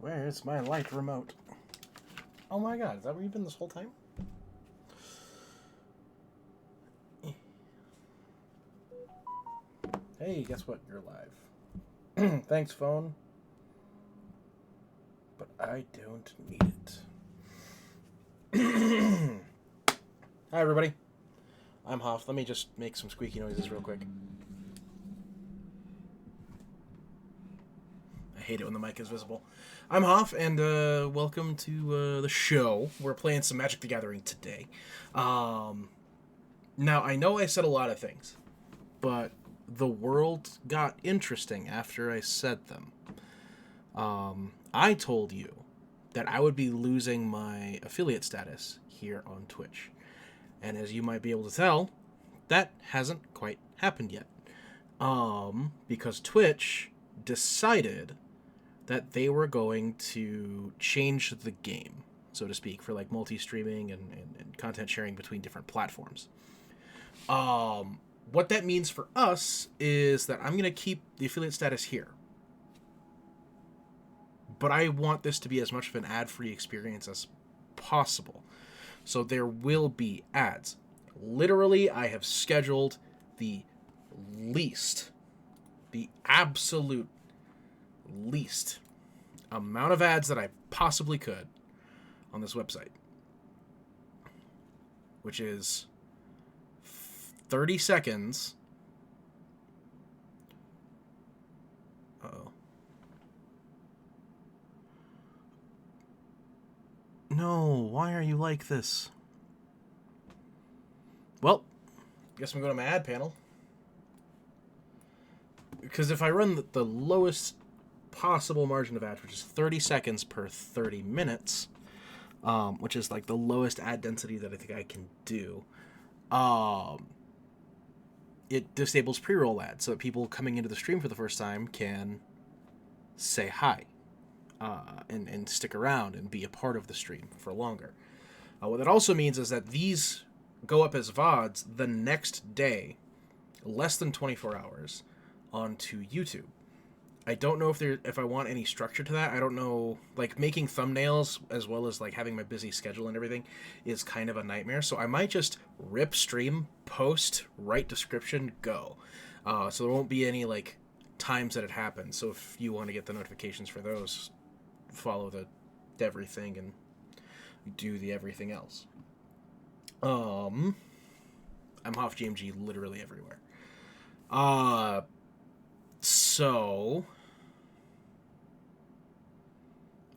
Where's my light remote? Oh my god, is that where you've been this whole time? Hey, guess what? You're live. Thanks, phone. But I don't need it. Hi, everybody. I'm Hoff. Let me just make some squeaky noises real quick. I hate it when the mic is visible. I'm Hoff, and welcome to the show. We're playing some Magic the Gathering today. Now, I know I said a lot of things, but the world got interesting after I said them. I told you that I would be losing my affiliate status here on Twitch. And as you might be able to tell, that hasn't quite happened yet. Because Twitch decided that they were going to change the game, so to speak, for like multi-streaming and content sharing between different platforms. What that means for us is that I'm going to keep the affiliate status here. But I want this to be as much of an ad-free experience as possible. So there will be ads. Literally, I have scheduled the absolute least amount of ads that I possibly could on this website, which is 30 seconds. Uh-oh. No, why are you like this? Well, I guess I'm going to my ad panel. Because if I run the lowest possible margin of ads, which is 30 seconds per 30 minutes, which is like the lowest ad density that I think I can do, it disables pre-roll ads so that people coming into the stream for the first time can say hi and stick around and be a part of the stream for longer. What that also means is that these go up as VODs the next day, less than 24 hours, onto YouTube. I don't know if I want any structure to that. I don't know, like making thumbnails as well as like having my busy schedule and everything is kind of a nightmare. So I might just rip stream, post, write description, go. So there won't be any like times that it happens. So if you want to get the notifications for those, follow the everything and do the everything else. I'm Hoff GMG literally everywhere. So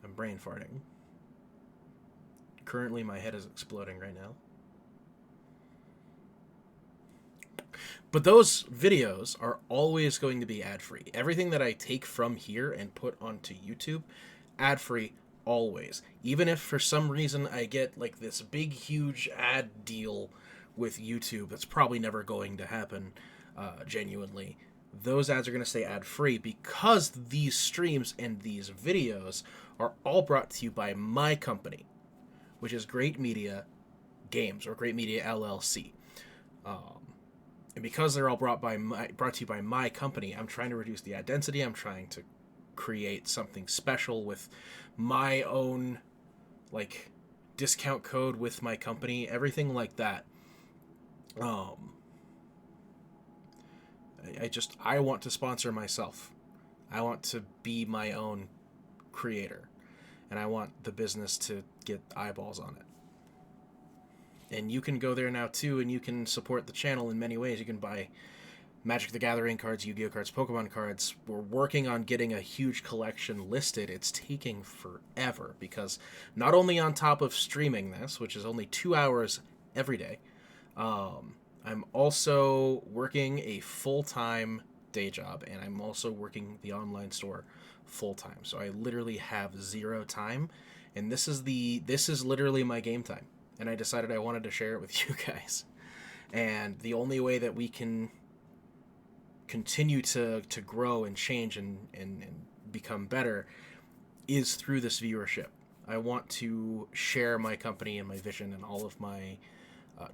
I'm brain farting. Currently my head is exploding right now. But those videos are always going to be ad-free. Everything that I take from here and put onto YouTube, ad-free always. Even if for some reason I get like this big huge ad deal with YouTube, that's probably never going to happen genuinely. Those ads are going to stay ad-free because these streams and these videos are all brought to you by my company, which is Great Media Games, or Great Media LLC. And because they're all brought to you by my company, I'm trying to reduce the ad density. I'm trying to create something special with my own like discount code with my company, everything like that. I want to sponsor myself. I want to be my own creator. And I want the business to get eyeballs on it. And you can go there now too, and you can support the channel in many ways. You can buy Magic the Gathering cards, Yu-Gi-Oh cards, Pokemon cards. We're working on getting a huge collection listed. It's taking forever because not only on top of streaming this, which is only 2 hours every day, I'm also working a full-time day job, and I'm also working the online store full-time. So I literally have zero time, and this is literally my game time. And I decided I wanted to share it with you guys. And the only way that we can continue to grow and change and become better is through this viewership. I want to share my company and my vision and all of my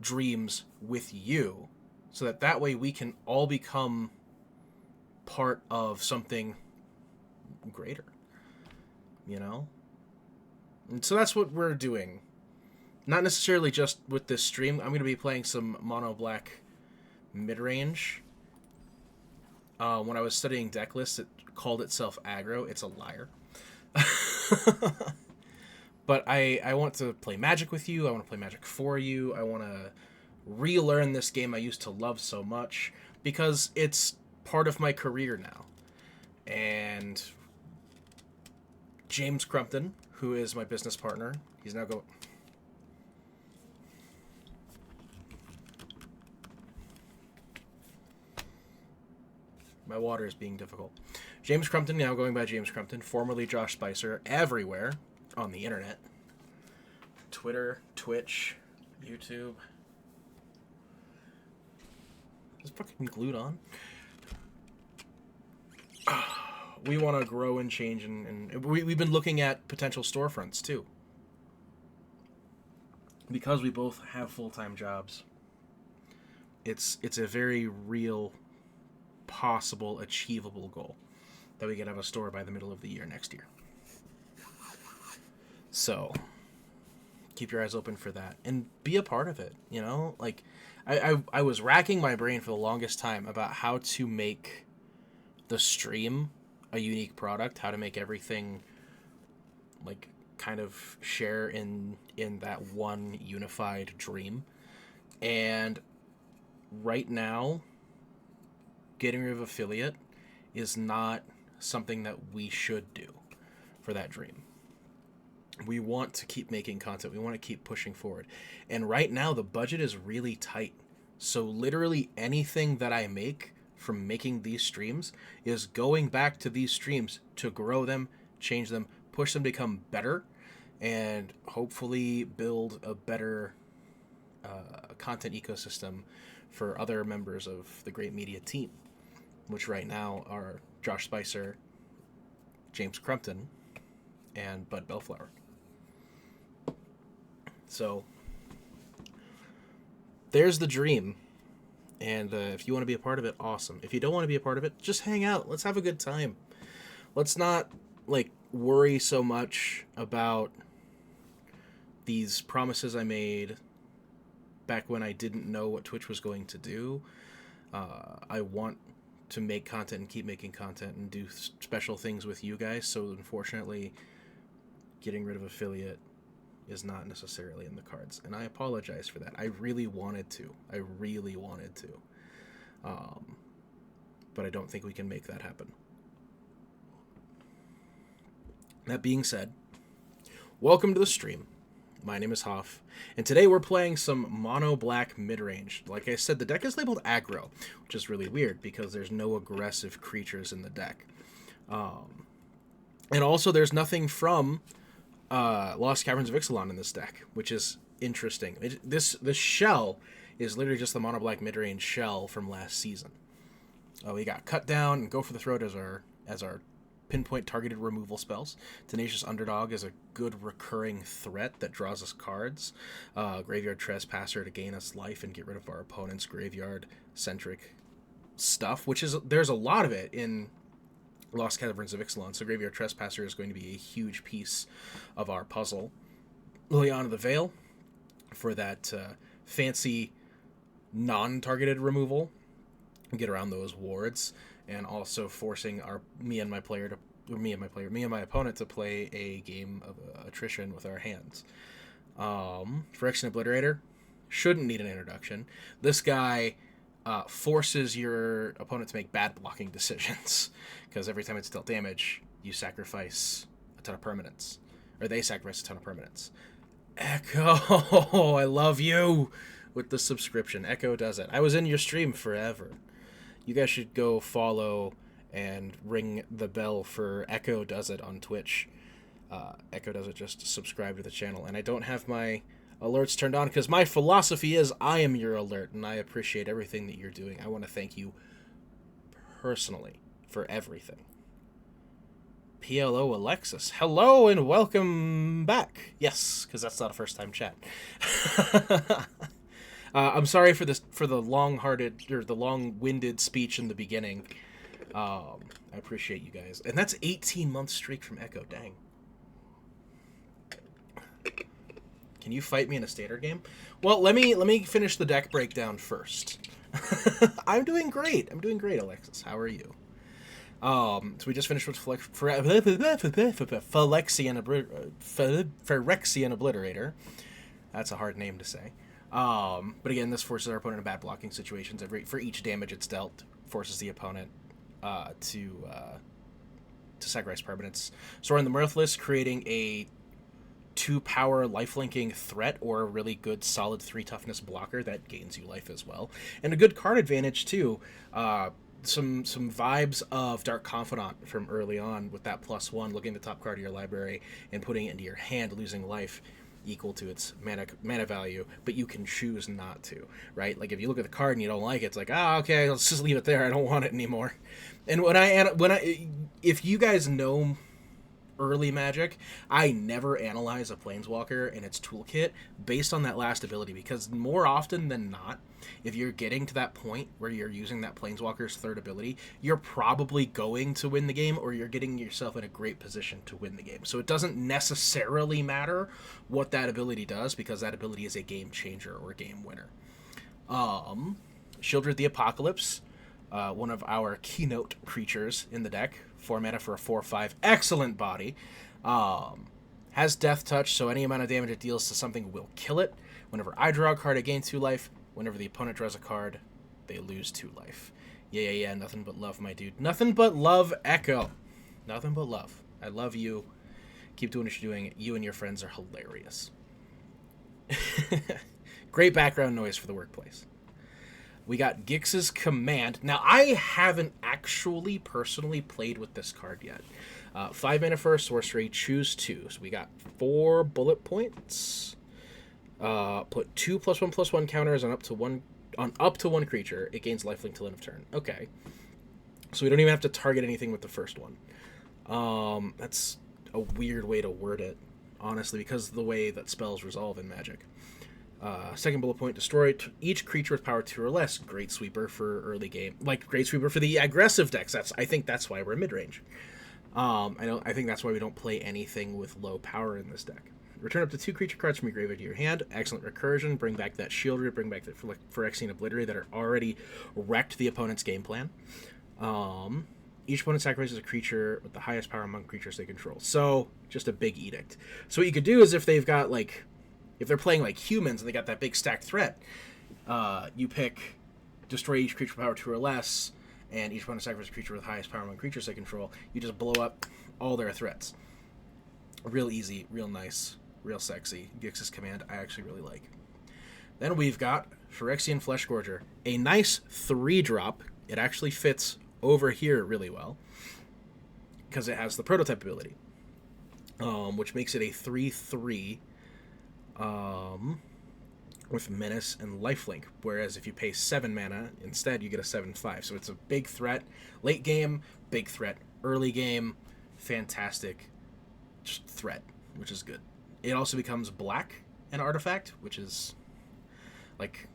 dreams with you, so that way we can all become part of something greater. you know? And so that's what we're doing. Not necessarily just with this stream. I'm going to be playing some mono black Midrange. When I was studying deck lists, it called itself aggro. It's a liar. But I want to play Magic with you. I want to play Magic for you. I want to relearn this game I used to love so much because it's part of my career now. And James Crumpton, who is my business partner, he's now going... My water is being difficult. James Crumpton, now going by James Crumpton, formerly Josh Spicer, everywhere on the internet. Twitter, Twitch, YouTube. Is fucking glued on? We want to grow and change, and we've been looking at potential storefronts, too. Because we both have full-time jobs, it's a very real, possible, achievable goal that we can have a store by the middle of the year next year. So, keep your eyes open for that, and be a part of it, you know? Like, I was racking my brain for the longest time about how to make the stream a unique product, how to make everything, like, kind of share in that one unified dream. And right now, getting rid of affiliate is not something that we should do for that dream. We want to keep making content. We want to keep pushing forward. And right now, the budget is really tight. So literally anything that I make from making these streams is going back to these streams to grow them, change them, push them to become better, and hopefully build a better content ecosystem for other members of the Great Media team, which right now are Josh Spicer, James Crumpton, and Bud Bellflower. So there's the dream. And if you want to be a part of it, awesome. If you don't want to be a part of it, just hang out. Let's have a good time. Let's not, like, worry so much about these promises I made back when I didn't know what Twitch was going to do. I want to make content and keep making content and do special things with you guys. So, unfortunately, getting rid of affiliate is not necessarily in the cards, and I apologize for that. I really wanted to. But I don't think we can make that happen. That being said, welcome to the stream. My name is Hoff, and today we're playing some mono black midrange. Like I said, the deck is labeled aggro, which is really weird because there's no aggressive creatures in the deck. And also there's nothing from Lost Caverns of Ixalan in this deck, which is interesting. This shell is literally just the mono black midrange shell from last season. We got Cut Down and Go for the Throat as our pinpoint targeted removal spells. Tenacious Underdog is a good recurring threat that draws us cards. Graveyard Trespasser to gain us life and get rid of our opponent's graveyard centric stuff, which is there's a lot of it in Lost Caverns of Ixalan, so Graveyard Trespasser is going to be a huge piece of our puzzle. Liliana the Veil for that fancy non-targeted removal, get around those wards, and also forcing me and my opponent to play a game of attrition with our hands. Phyrexian Obliterator shouldn't need an introduction. This guy forces your opponent to make bad blocking decisions, because every time it's dealt damage, you sacrifice a ton of permanents, or they sacrifice a ton of permanents. Echo, I love you with the subscription. Echo does it. I was in your stream forever. You guys should go follow and ring the bell for Echo Does It on Twitch. Echo Does It, just subscribe to the channel. And I don't have my alerts turned on because my philosophy is I am your alert, and I appreciate everything that you're doing. I want to thank you personally for everything. PLO Alexis, hello and welcome back. Yes, because that's not a first time chat. I'm sorry for the long-hearted or the long-winded speech in the beginning. I appreciate you guys, and that's 18-month streak from Echo. Dang, Can you fight me in a standard game? Well, let me finish the deck breakdown first. I'm doing great. I'm doing great, Alexis. How are you? So we just finished with Phyrexian Obliterator. That's a hard name to say. But again, this forces our opponent in bad blocking situations. For each damage it's dealt, forces the opponent to sacrifice permanents. Sorin the Mirthless, creating a 2-power lifelinking threat or a really good solid 3 toughness blocker that gains you life as well. And a good card advantage too. Some vibes of Dark Confidant from early on with that +1, looking at the top card of your library and putting it into your hand, losing life equal to its mana value, but you can choose not to, right? Like if you look at the card and you don't like it, it's like, okay, let's just leave it there. I don't want it anymore. And if you guys know early Magic, I never analyze a Planeswalker and its toolkit based on that last ability, because more often than not, if you're getting to that point where you're using that Planeswalker's third ability, you're probably going to win the game, or you're getting yourself in a great position to win the game. So it doesn't necessarily matter what that ability does, because that ability is a game changer or game winner. Shieldred the Apocalypse, one of our keynote creatures in the deck, 4 mana for a 4/5, excellent body. Has Death Touch, so any amount of damage it deals to something will kill it. Whenever I draw a card, I gain 2 life. Whenever the opponent draws a card, they lose 2 life. Yeah, nothing but love, my dude. Nothing but love, Echo. Nothing but love. I love you. Keep doing what you're doing. You and your friends are hilarious. Great background noise for the workplace. We got Gix's Command. Now, I haven't actually personally played with this card yet. 5 mana for a sorcery, choose 2. So we got 4 bullet points. Put 2 +1/+1 counters on up to one creature. It gains lifelink till end of turn. Okay. So we don't even have to target anything with the first one. That's a weird way to word it, honestly, because of the way that spells resolve in Magic. Second bullet point, destroy each creature with power 2 or less. Great sweeper for early game. Like, great sweeper for the aggressive decks. I think that's why we're mid-range. I think that's why we don't play anything with low power in this deck. Return up to 2 creature cards from your graveyard to your hand. Excellent recursion. Bring back that Shieldred. Bring back the Phyrexian Obliterator that are already wrecked the opponent's game plan. Each opponent sacrifices a creature with the highest power among creatures they control. So, just a big edict. So what you could do is, if they've got, like, if they're playing like humans and they got that big stacked threat, you pick destroy each creature with power 2 or less, and each opponent sacrifices a creature with the highest power among creatures they control. You just blow up all their threats. Real easy, real nice, real sexy. Gix's Command, I actually really like. Then we've got Phyrexian Fleshgorger, a nice 3-drop. It actually fits over here really well because it has the prototype ability, which makes it a 3/3 with Menace and Lifelink, whereas if you pay 7 mana instead, you get a 7/5. So it's a big threat late game, big threat early game, fantastic threat, which is good. It also becomes black an artifact, which is like,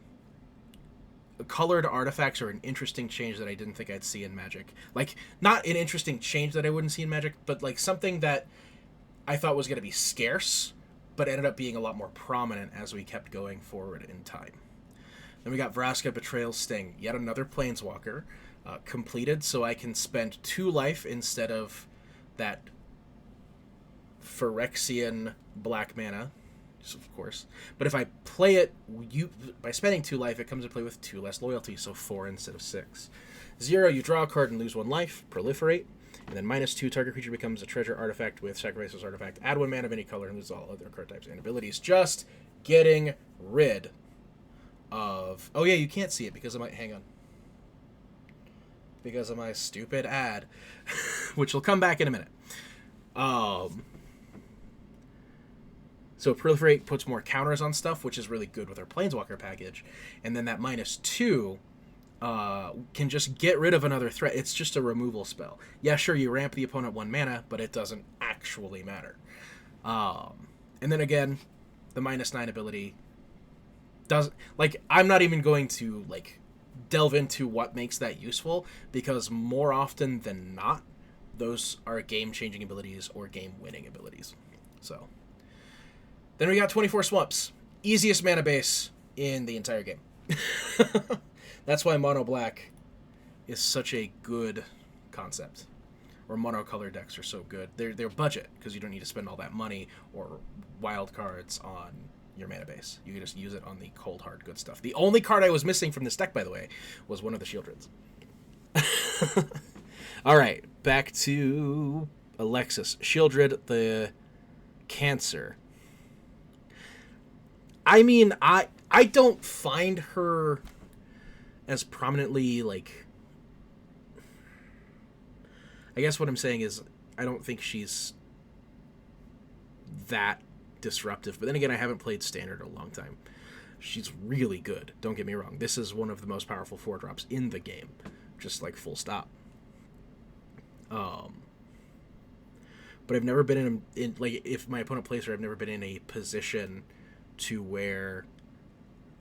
colored artifacts are an interesting change that I didn't think I'd see in Magic. Like, not an interesting change that I wouldn't see in Magic, but like something that I thought was going to be scarce, but ended up being a lot more prominent as we kept going forward in time. Then we got Vraska Betrayal Sting, yet another Planeswalker, completed, so I can spend 2 life instead of that Phyrexian black mana, of course. But if I play it, by spending 2 life, it comes to play with 2 less loyalty, so 4 instead of 6. 0, you draw a card and lose 1 life, proliferate. And then -2, target creature becomes a treasure artifact with sacrifices artifact. Add 1 mana of any color and lose all other card types and abilities. Just getting rid of... Oh yeah, you can't see it because of my... Hang on. Because of my stupid ad. Which will come back in a minute. So proliferate puts more counters on stuff, which is really good with our Planeswalker package. And then that -2... can just get rid of another threat. It's just a removal spell. Yeah, sure, you ramp the opponent 1 mana, but it doesn't actually matter. And then again, the -9 ability doesn't... Like, I'm not even going to, like, delve into what makes that useful, because more often than not, those are game-changing abilities or game-winning abilities. So, Then we got 24 Swamps. Easiest mana base in the entire game. That's why mono black is such a good concept. Or monocolor decks are so good. They're budget, because you don't need to spend all that money or wild cards on your mana base. You can just use it on the cold, hard, good stuff. The only card I was missing from this deck, by the way, was one of the Shieldreds. Alright, back to Alexis. Shieldred, the Cancer. I mean, I don't find her as prominently, like... I guess what I'm saying is, I don't think she's that disruptive. But then again, I haven't played Standard in a long time. She's really good, don't get me wrong. This is one of the most powerful 4-drops in the game. Just, like, full stop. But I've never been in like, if my opponent plays her, I've never been in a position to where...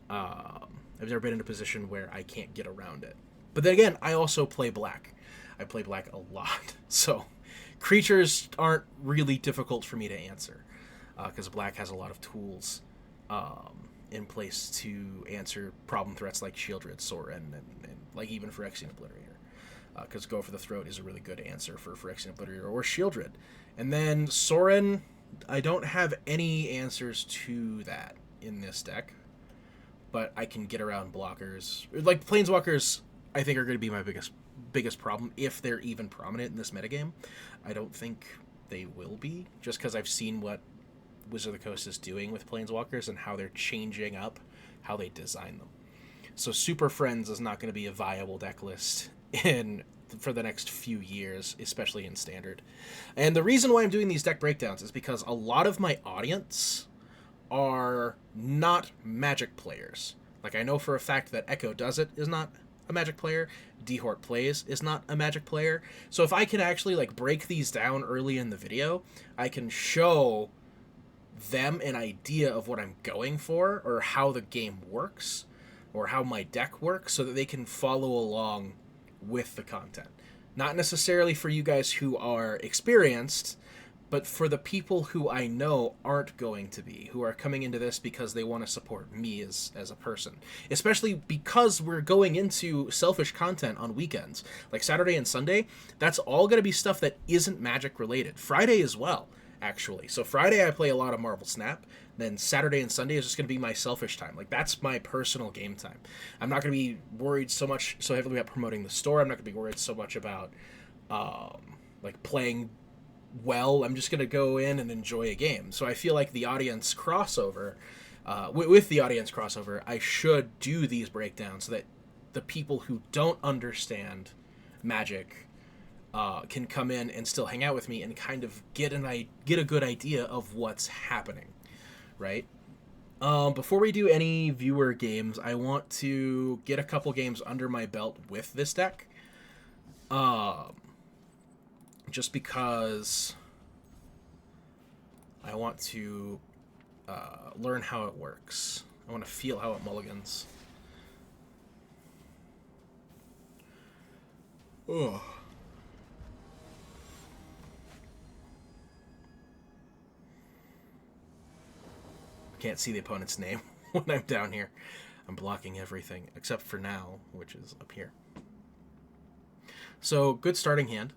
I've never been in a position where I can't get around it. But then again, I also play black. I play black a lot. So, creatures aren't really difficult for me to answer. Because black has a lot of tools in place to answer problem threats like Shieldred, Sorin, and like even Phyrexian Obliterator. Because Go for the Throat is a really good answer for Phyrexian Obliterator or Shieldred. And then Sorin, I don't have any answers to that in this deck. But I can get around blockers. Like, Planeswalkers, I think, are going to be my biggest problem, if they're even prominent in this metagame. I don't think they will be, just because I've seen what Wizard of the Coast is doing with Planeswalkers and how they're changing up how they design them. So Super Friends is not going to be a viable deck list for the next few years, especially in Standard. And the reason why I'm doing these deck breakdowns is because a lot of my audience are not Magic players. Like, I know for a fact that Echo Does It is not a Magic player. Dehort Plays is not a Magic player. So if I can actually, like, break these down early in the video, I can show them an idea of what I'm going for, or how the game works, or how my deck works, so that they can follow along with the content. Not necessarily for you guys who are experienced, but for the people who I know aren't going to be, who are coming into this because they want to support me as a person. Especially because we're going into selfish content on weekends. Like Saturday and Sunday, that's all going to be stuff that isn't Magic related. Friday as well, actually. So Friday I play a lot of Marvel Snap. Then Saturday and Sunday is just going to be my selfish time. Like, that's my personal game time. I'm not going to be worried so heavily about promoting the store. I'm not going to be worried so much about, like, playing well. I'm just going to go in and enjoy a game. So I feel like the audience crossover, with the audience crossover, I should do these breakdowns so that the people who don't understand Magic can come in and still hang out with me and kind of get a good idea of what's happening, right? Before we do any viewer games, I want to get a couple games under my belt with this deck. Just because I want to learn how it works. I want to feel how it mulligans. Oh. Can't see the opponent's name when I'm down here. I'm blocking everything, except for now, which is up here. So, good starting hand.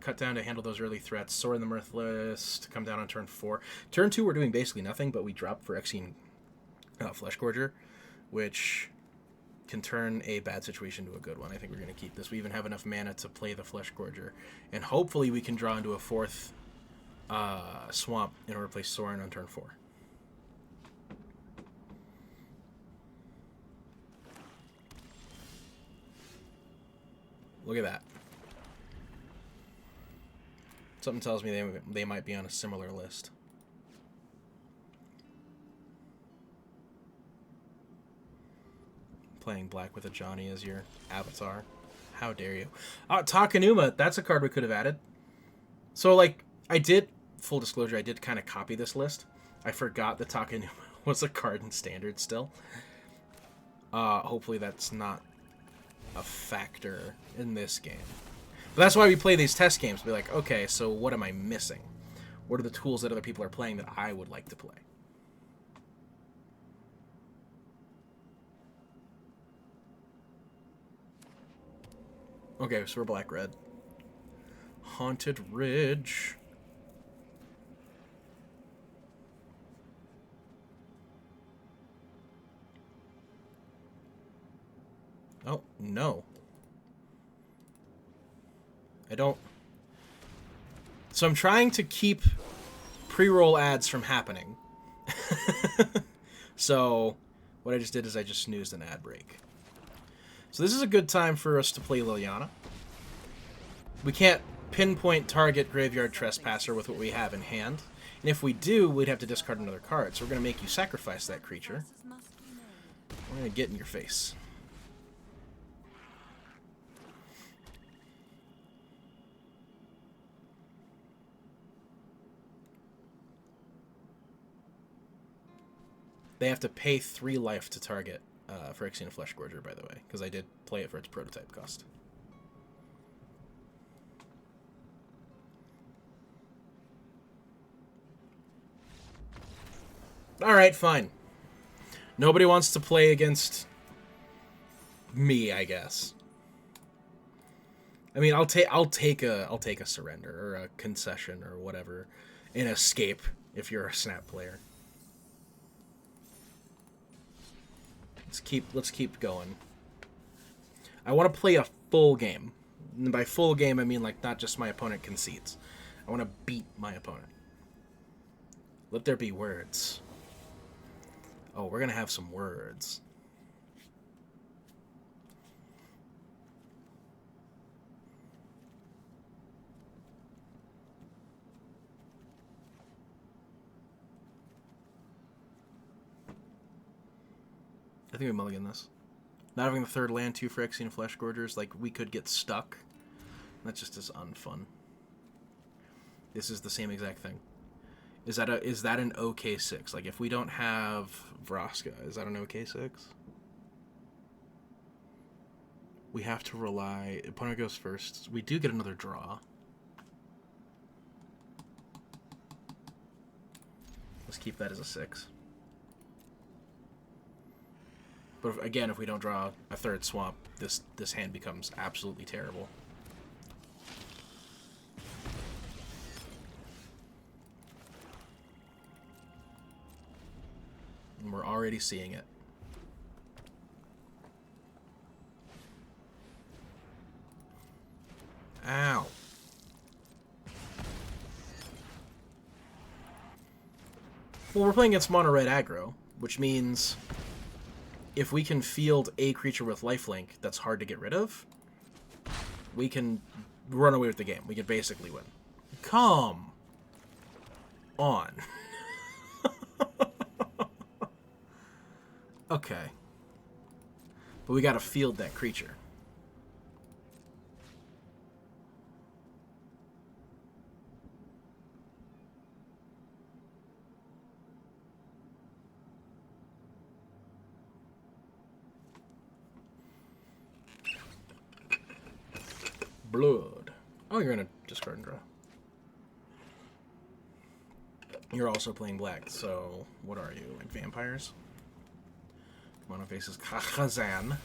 Cut down to handle those early threats. Sorin the Mirthless to come down on turn 4. Turn 2, we're doing basically nothing, but we drop Phyrexian Fleshgorger, which can turn a bad situation to a good one. I think we're going to keep this. We even have enough mana to play the Fleshgorger. And hopefully we can draw into a 4th swamp in order to play Sorin on turn 4. Look at that. Something tells me they might be on a similar list. Playing black with a Johnny as your avatar. How dare you. Takenuma, that's a card we could have added. So, like, full disclosure, I did kind of copy this list. I forgot that Takenuma was a card in Standard still. Hopefully that's not a factor in this game. But that's why we play these test games. Be like, okay, so what am I missing? What are the tools that other people are playing that I would like to play? Okay, so we're black-red. Haunted Ridge. Oh, no. I don't... So I'm trying to keep pre-roll ads from happening. So what I just did is I just snoozed an ad break. So this is a good time for us to play Liliana. We can't pinpoint target Graveyard Trespasser with what we have in hand. And if we do, we'd have to discard another card. So we're going to make you sacrifice that creature. We're going to get in your face. They have to pay 3 life to target Phyrexian Fleshgorger, by the way, because I did play it for its prototype cost. Alright, fine. Nobody wants to play against me, I guess. I mean, I'll take a surrender or a concession or whatever, an escape if you're a snap player. Let's keep going. I want to play a full game. And by full game, I mean like not just my opponent concedes. I want to beat my opponent. Let there be words. Oh, we're gonna have some words. I think we mulligan this. Not having the third land, 2 Phyrexian Fleshgorgers, like, we could get stuck. That just is unfun. This is the same exact thing. Is that an OK6? Like, if we don't have Vraska, is that an OK6? We have to rely... Opponent goes first. We do get another draw. Let's keep that as a 6. But again, if we don't draw a third swamp, this hand becomes absolutely terrible. And we're already seeing it. Ow. Well, we're playing against mono red aggro, which means if we can field a creature with lifelink that's hard to get rid of, we can run away with the game. We can basically win. Come on. Okay. But we gotta field that creature. Blood. Oh, you're gonna discard and draw. You're also playing black, so what are you? Like vampires? Mono faces Khazan.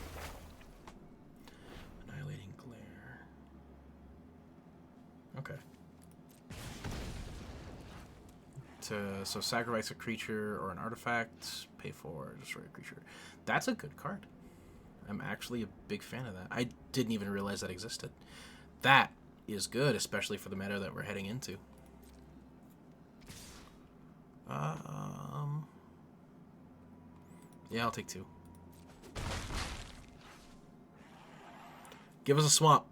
Annihilating Glare. Okay. So sacrifice a creature or an artifact, pay for, destroy a creature. That's a good card. I'm actually a big fan of that. I didn't even realize that existed. That is good, especially for the meta that we're heading into. Yeah, I'll take 2. Give us a swamp.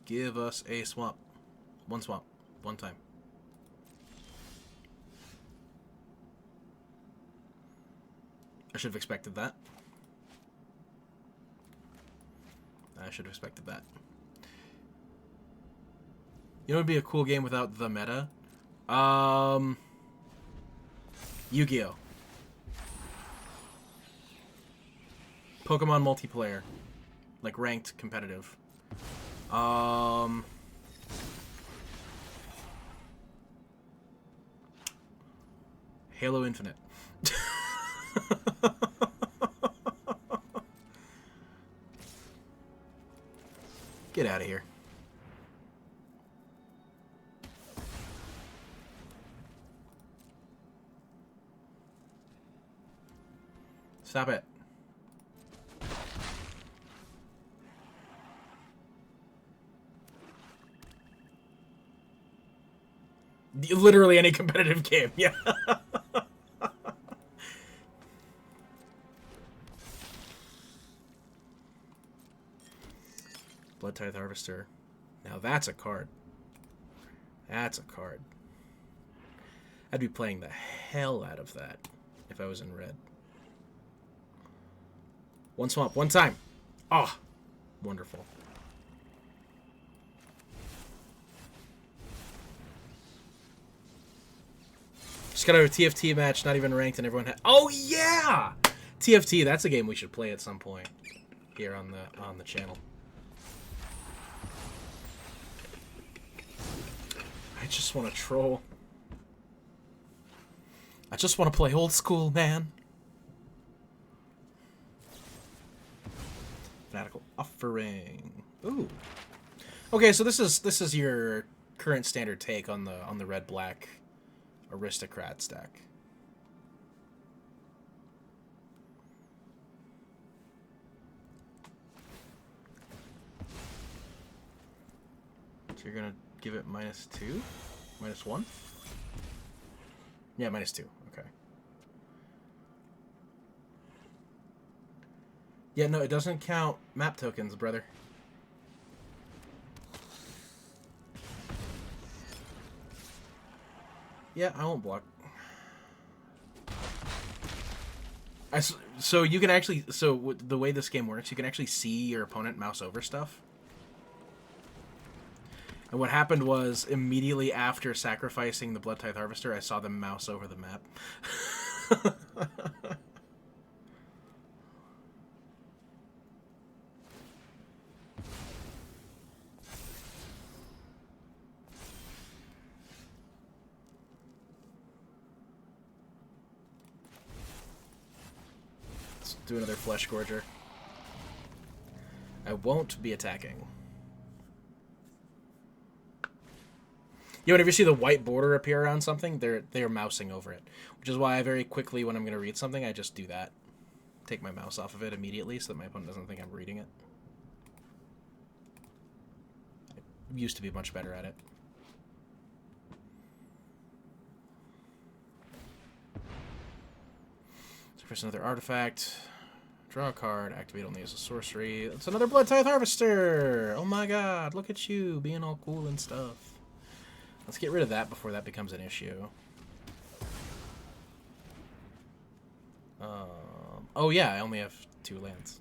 Give us a swamp. One swamp. One time. I should have expected that. I should have expected that. You know what would be a cool game without the meta? Yu-Gi-Oh! Pokemon multiplayer. Like ranked competitive. Halo Infinite. Get out of here. Stop it. Literally any competitive game, yeah. Blood Tithe Harvester. Now that's a card. That's a card. I'd be playing the hell out of that if I was in red. One swamp, one time. Oh, wonderful. Just got a TFT match, not even ranked, and everyone had. Oh yeah, TFT. That's a game we should play at some point here on the channel. I just want to troll. I just want to play old school, man. Fanatical Offering. Ooh. Okay, so this is your current standard take on the red black aristocrat stack. So you're gonna give it -2? -1? Yeah, -2. Okay. Yeah, no, it doesn't count map tokens, brother. Yeah, I won't block. So you can actually, so the way this game works, you can actually see your opponent mouse over stuff. And what happened was, immediately after sacrificing the Blood Tithe Harvester, I saw them mouse over the map. Let's do another Flesh Gorger. I won't be attacking. Yeah, whenever you see the white border appear around something, they're mousing over it. Which is why I very quickly, when I'm going to read something, I just do that. Take my mouse off of it immediately so that my opponent doesn't think I'm reading it. I used to be much better at it. So first another artifact. Draw a card. Activate only as a sorcery. It's another Blood Tithe Harvester! Oh my god, look at you being all cool and stuff. Let's get rid of that before that becomes an issue. Oh yeah, I only have 2 lands.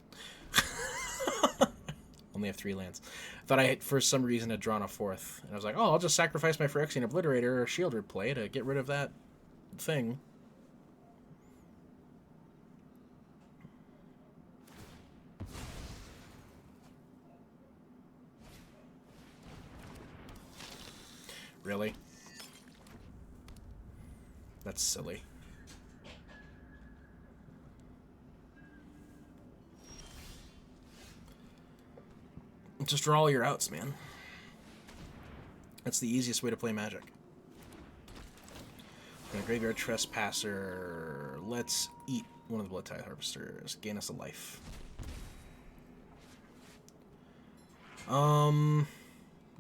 Only have 3 lands. I thought I had, for some reason, had drawn a 4th. And I was like, oh, I'll just sacrifice my Phyrexian Obliterator or Shieldred play to get rid of that thing. Really? That's silly. Just draw all your outs, man. That's the easiest way to play Magic. Graveyard Trespasser. Let's eat one of the Blood Tithe Harvesters. Gain us a life.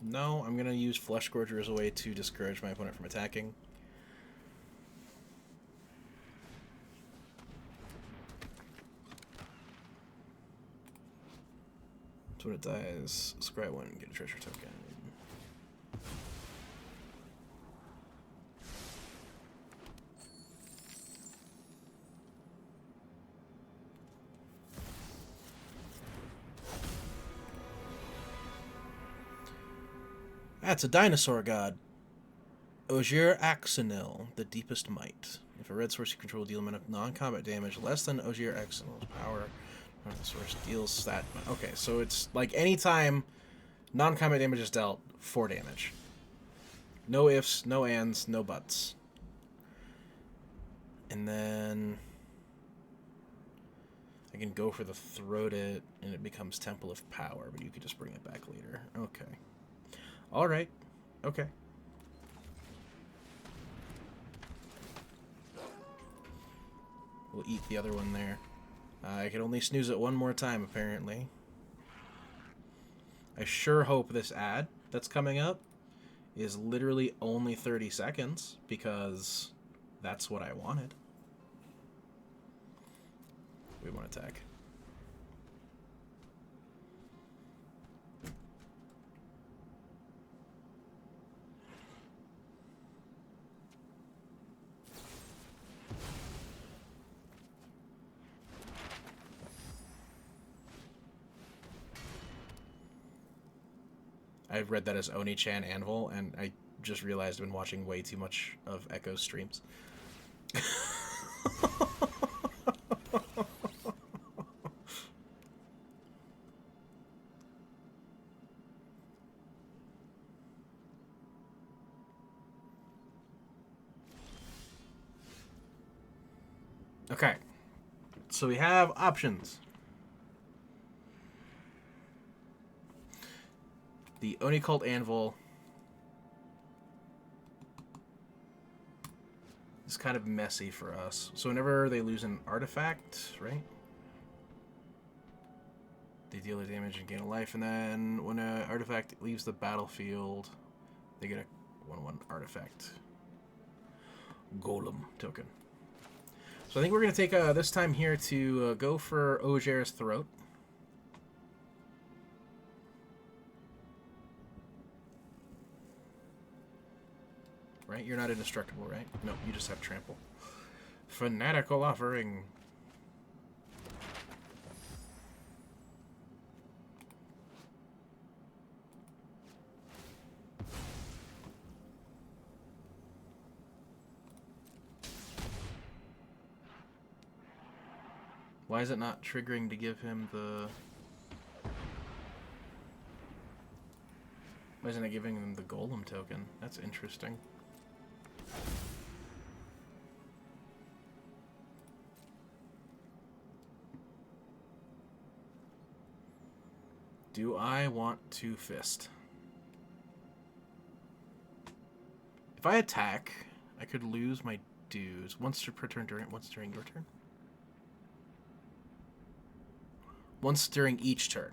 No, I'm gonna use Flesh Gorger as a way to discourage my opponent from attacking. So when it dies, scry 1 and get a treasure token. That's a dinosaur god. Ogier Axonil, the Deepest Might. If a red source you control deal amount of non-combat damage less than Ogier Axonil's power, the source deals that. Okay, so it's like anytime non-combat damage is dealt, 4 damage. No ifs, no ands, no buts. And then I can go for the throat it, and it becomes Temple of Power, but you could just bring it back later. Okay. Alright. Okay. We'll eat the other one there. I can only snooze it one more time, apparently. I sure hope this ad that's coming up is literally only 30 seconds, because that's what I wanted. We want attack. I've read that as Oni-chan Anvil, and I just realized I've been watching way too much of Echo's streams. Okay, so we have options. The Oni Cult Anvil is kind of messy for us. So whenever they lose an artifact, right? They deal the damage and gain a life, and then when an artifact leaves the battlefield, they get a 1/1 artifact golem token. So I think we're going to take this time here to go for Oger's Throat. Right? You're not indestructible, right? No, you just have trample. Fanatical Offering. Why is it not triggering to give him the... Why isn't it giving him the golem token? That's interesting. Do I want to fist? If I attack, I could lose my dues once per turn once during your turn. Once during each turn.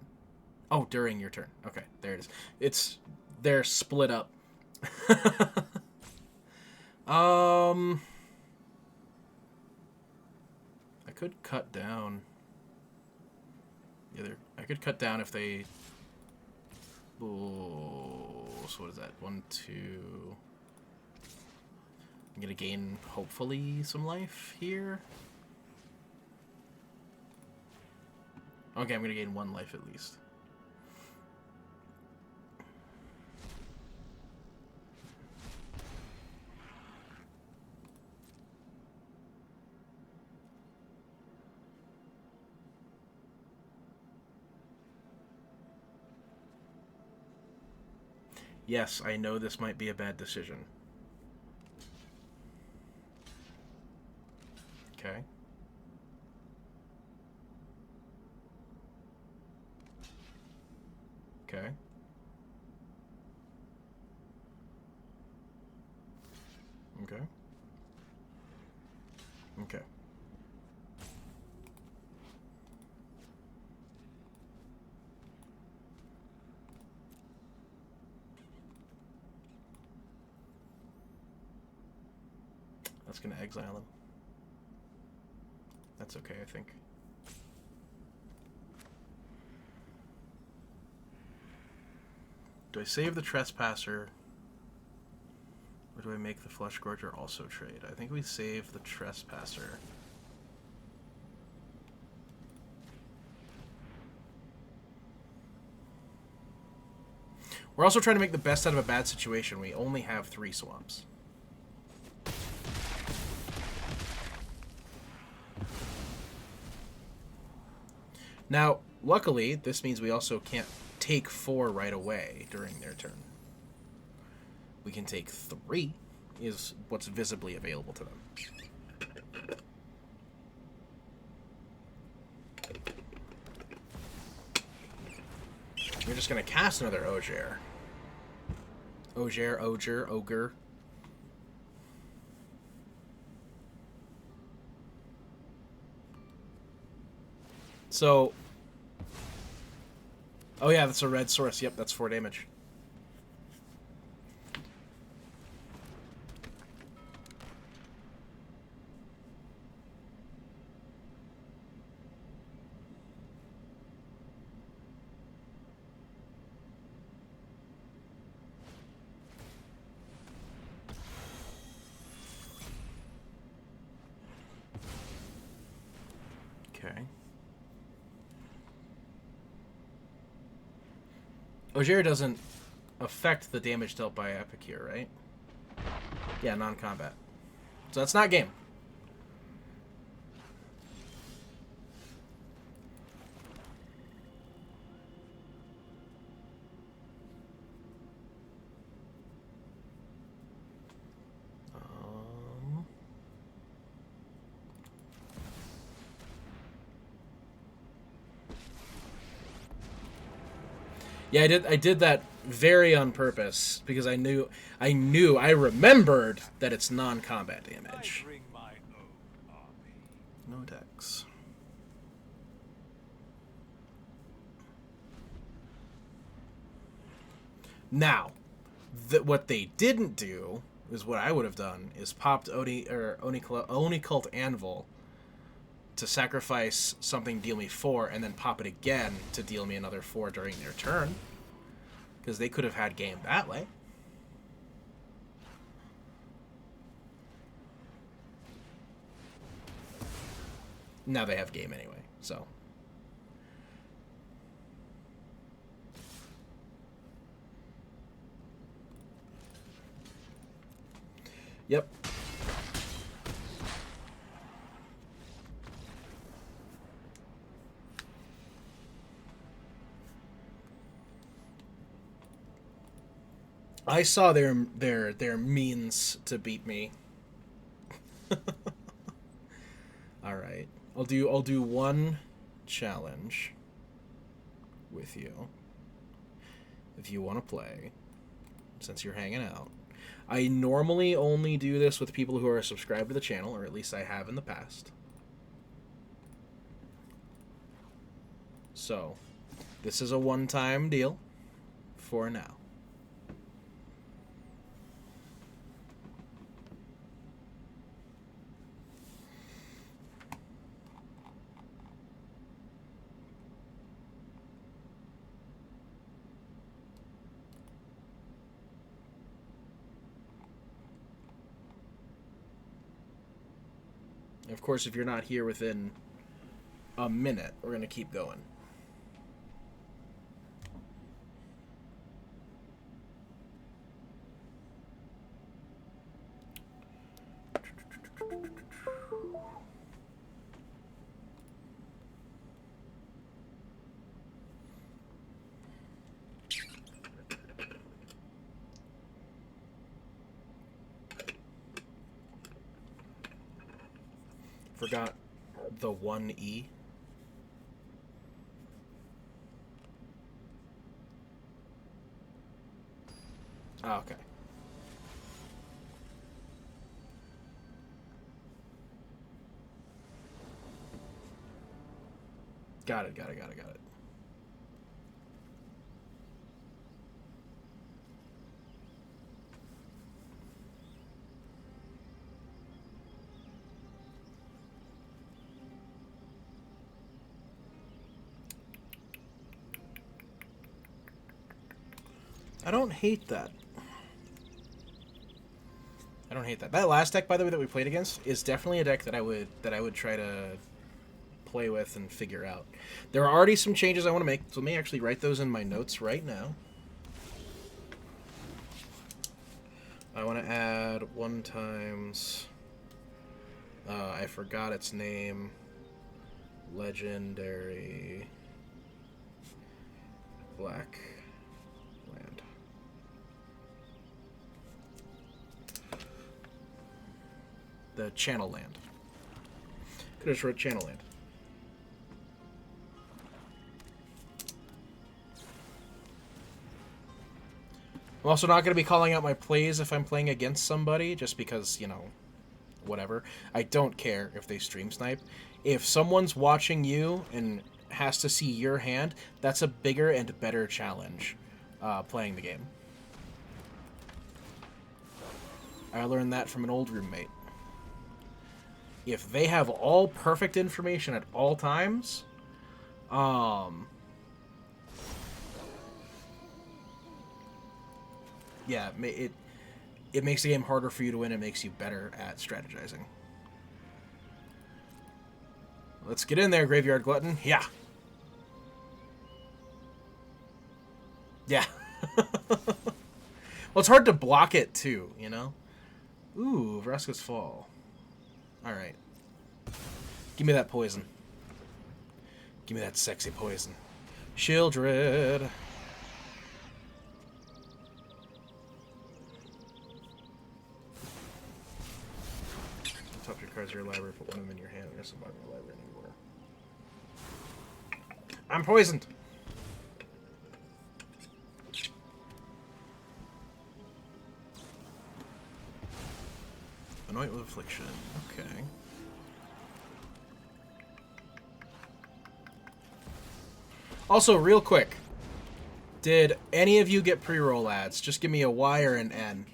Oh, during your turn. Okay, there it is. They're split up. I could cut down. I could cut down if they... Oh, so what is that? 1, 2... I'm gonna gain, hopefully, some life here. Okay, I'm gonna gain 1 life at least. Yes, I know this might be a bad decision. Okay. Okay. Okay. Okay. That's gonna exile him. That's okay, I think. Do I save the Trespasser? Or do I make the Flesh Gorger also trade? I think we save the Trespasser. We're also trying to make the best out of a bad situation. We only have 3 swamps. Now, luckily, this means we also can't take 4 right away during their turn. We can take 3, is what's visibly available to them. We're just gonna cast another Ogier. Ogre. So... Oh yeah, that's a red source. Yep, that's 4 damage. Okay. Ogier doesn't affect the damage dealt by Epicure, right? Yeah, non-combat. So that's not game. Yeah, I did that very on purpose because I remembered that it's non-combat damage. No dex. Now, what they didn't do is what I would have done is popped Oni Cult Anvil to sacrifice something, deal me 4, and then pop it again to deal me another 4 during their turn. Because they could have had game that way. Now they have game anyway, so. Yep. I saw their means to beat me. All right. I'll do one challenge with you if you want to play, since you're hanging out. I normally only do this with people who are subscribed to the channel, or at least I have in the past. So, this is a one-time deal for now. Of course, if you're not here within a minute, we're going to keep going. Forgot the 1E. Oh, okay. Got it. I don't hate that. That last deck, by the way, that we played against is definitely a deck that I would try to play with and figure out. There are already some changes I want to make, so let me actually write those in my notes right now. I want to add 1 times... I forgot its name. Legendary... Black... Land. The Channel Land. Could have just wrote Channel Land. I'm also not going to be calling out my plays if I'm playing against somebody, just because, you know, whatever. I don't care if they stream snipe. If someone's watching you and has to see your hand, that's a bigger and better challenge playing the game. I learned that from an old roommate. If they have all perfect information at all times, yeah, it makes the game harder for you to win. It makes you better at strategizing. Let's get in there, Graveyard Glutton. Yeah. Yeah. Well, it's hard to block it, too, you know? Ooh, Vraska's Fall. Alright. Give me that poison. Give me that sexy poison. Shieldred. Top your cards in your library, put one of them in your hand. There's some in your library anymore. I'm poisoned! Anoint with Affliction. Okay. Also, real quick. Did any of you get pre-roll ads? Just give me a Y or an N.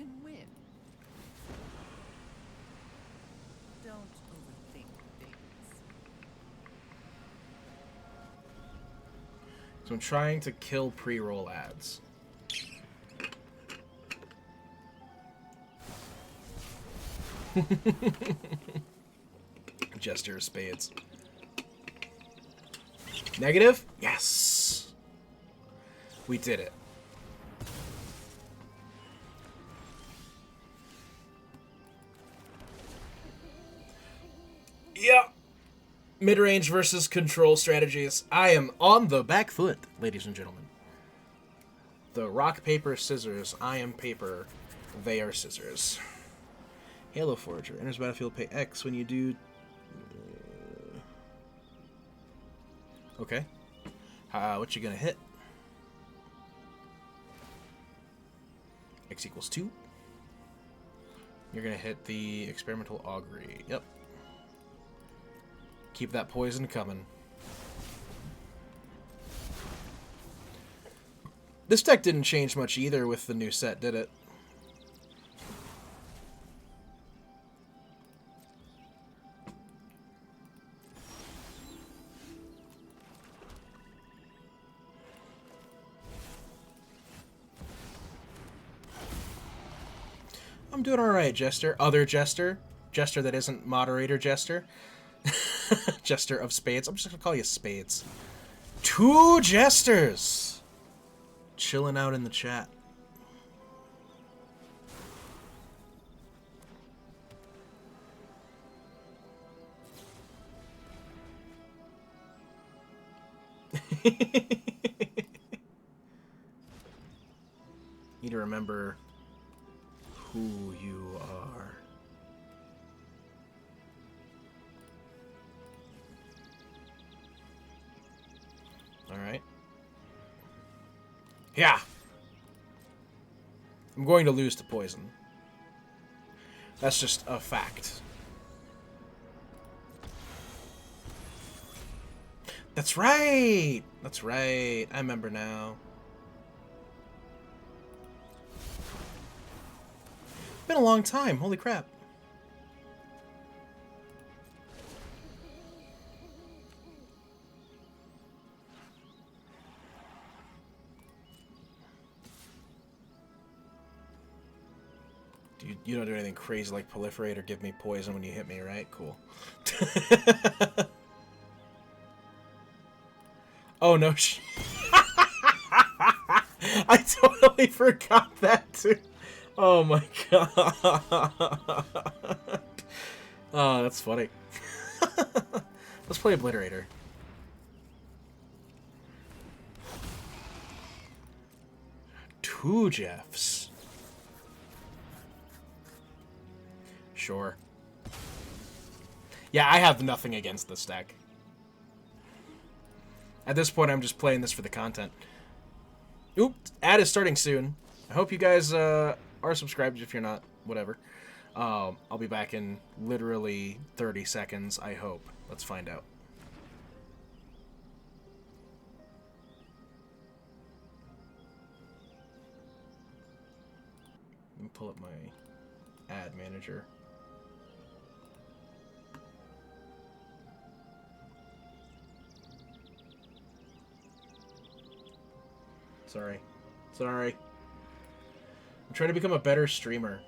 So I'm trying to kill pre-roll ads. Jester of Spades. Negative? Yes! We did it. Yeah. Mid-range versus control strategies. I am on the back foot, ladies and gentlemen. The rock, paper, scissors. I am paper. They are scissors. Halo Forger. Enters battlefield, pay X when you do... Okay. What you gonna hit? X equals 2. You're gonna hit the Experimental Augury. Yep. Keep that poison coming. This deck didn't change much either with the new set, did it? I'm doing alright, Jester. Other Jester. Jester that isn't moderator Jester. Jester of Spades. I'm just gonna call you Spades. 2 Jesters! Chilling out in the chat. Need to remember who you are. Alright. Yeah! I'm going to lose to poison. That's just a fact. That's right! That's right. I remember now. Been a long time. Holy crap. You don't do anything crazy like proliferate or give me poison when you hit me, right? Cool. Oh, no. I totally forgot that, too. Oh, my God. Oh, that's funny. Let's play Obliterator. Two Jeffs. Sure. Yeah, I have nothing against this deck. At this point, I'm just playing this for the content. Oop, ad is starting soon. I hope you guys are subscribed. If you're not, whatever. I'll be back in literally 30 seconds, I hope. Let's find out. Let me pull up my ad manager. Sorry. Sorry. I'm trying to become a better streamer.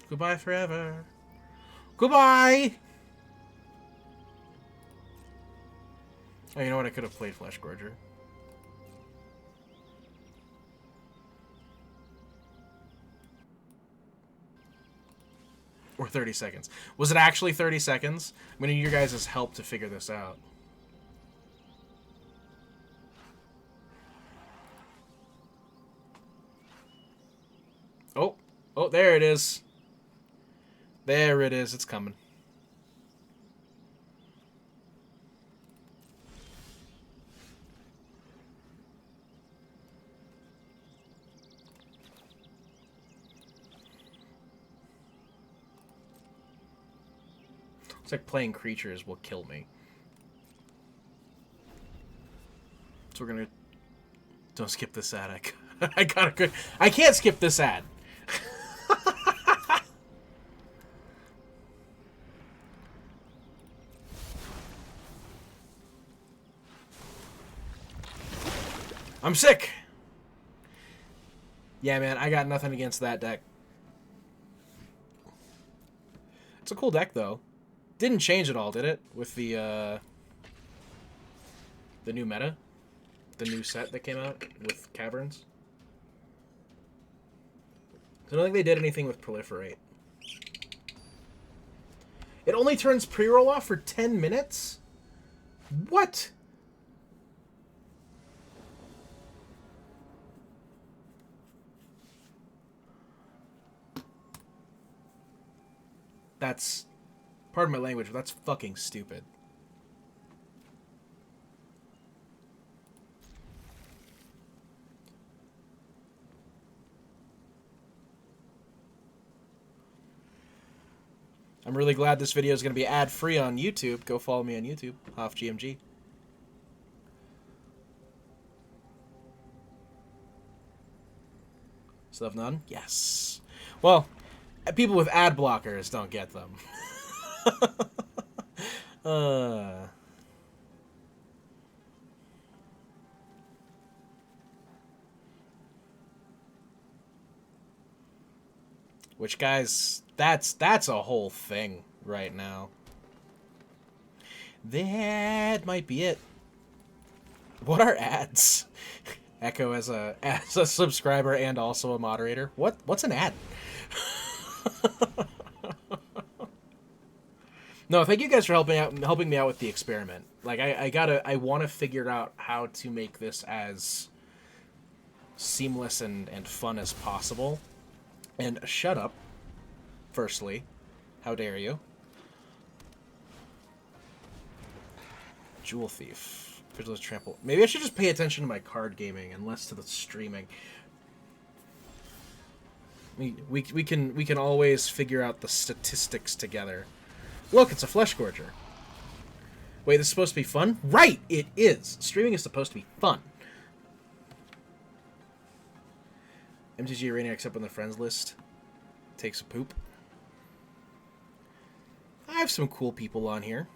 Goodbye forever. Goodbye! Oh, you know what? I could have played Flesh Gorger. Or 30 seconds. Was it actually 30 seconds? I'm going to need your guys' help to figure this out. Oh. Oh, there it is. There it is. It's coming. It's like playing creatures will kill me. So we're gonna... Don't skip this ad. I got a good... I can't skip this ad. I'm sick! Yeah, man, I got nothing against that deck. It's a cool deck, though. Didn't change at all, did it? With the new meta? The new set that came out with Caverns? I don't think they did anything with Proliferate. It only turns pre-roll off for 10 minutes? What? That's, pardon my language, but that's fucking stupid. I'm really glad this video is going to be ad-free on YouTube. Go follow me on YouTube, HoffGMG. Still have none? Yes. Well, people with ad blockers don't get them. Which, guys, that's a whole thing right now. That might be it. What are ads? Echo as a subscriber and also a moderator. What's an ad? No, thank you guys for helping me out with the experiment. Like I want to figure out how to make this as seamless and fun as possible. And shut up. Firstly, how dare you? Jewel Thief. Vigilance Trample. Maybe I should just pay attention to my card gaming and less to the streaming. We can always figure out the statistics together. Look, it's a Flesh Gorger. Wait, this is supposed to be fun? Right, it is. Streaming is supposed to be fun. MTG Arena except on the friends list. Takes a poop. I have some cool people on here.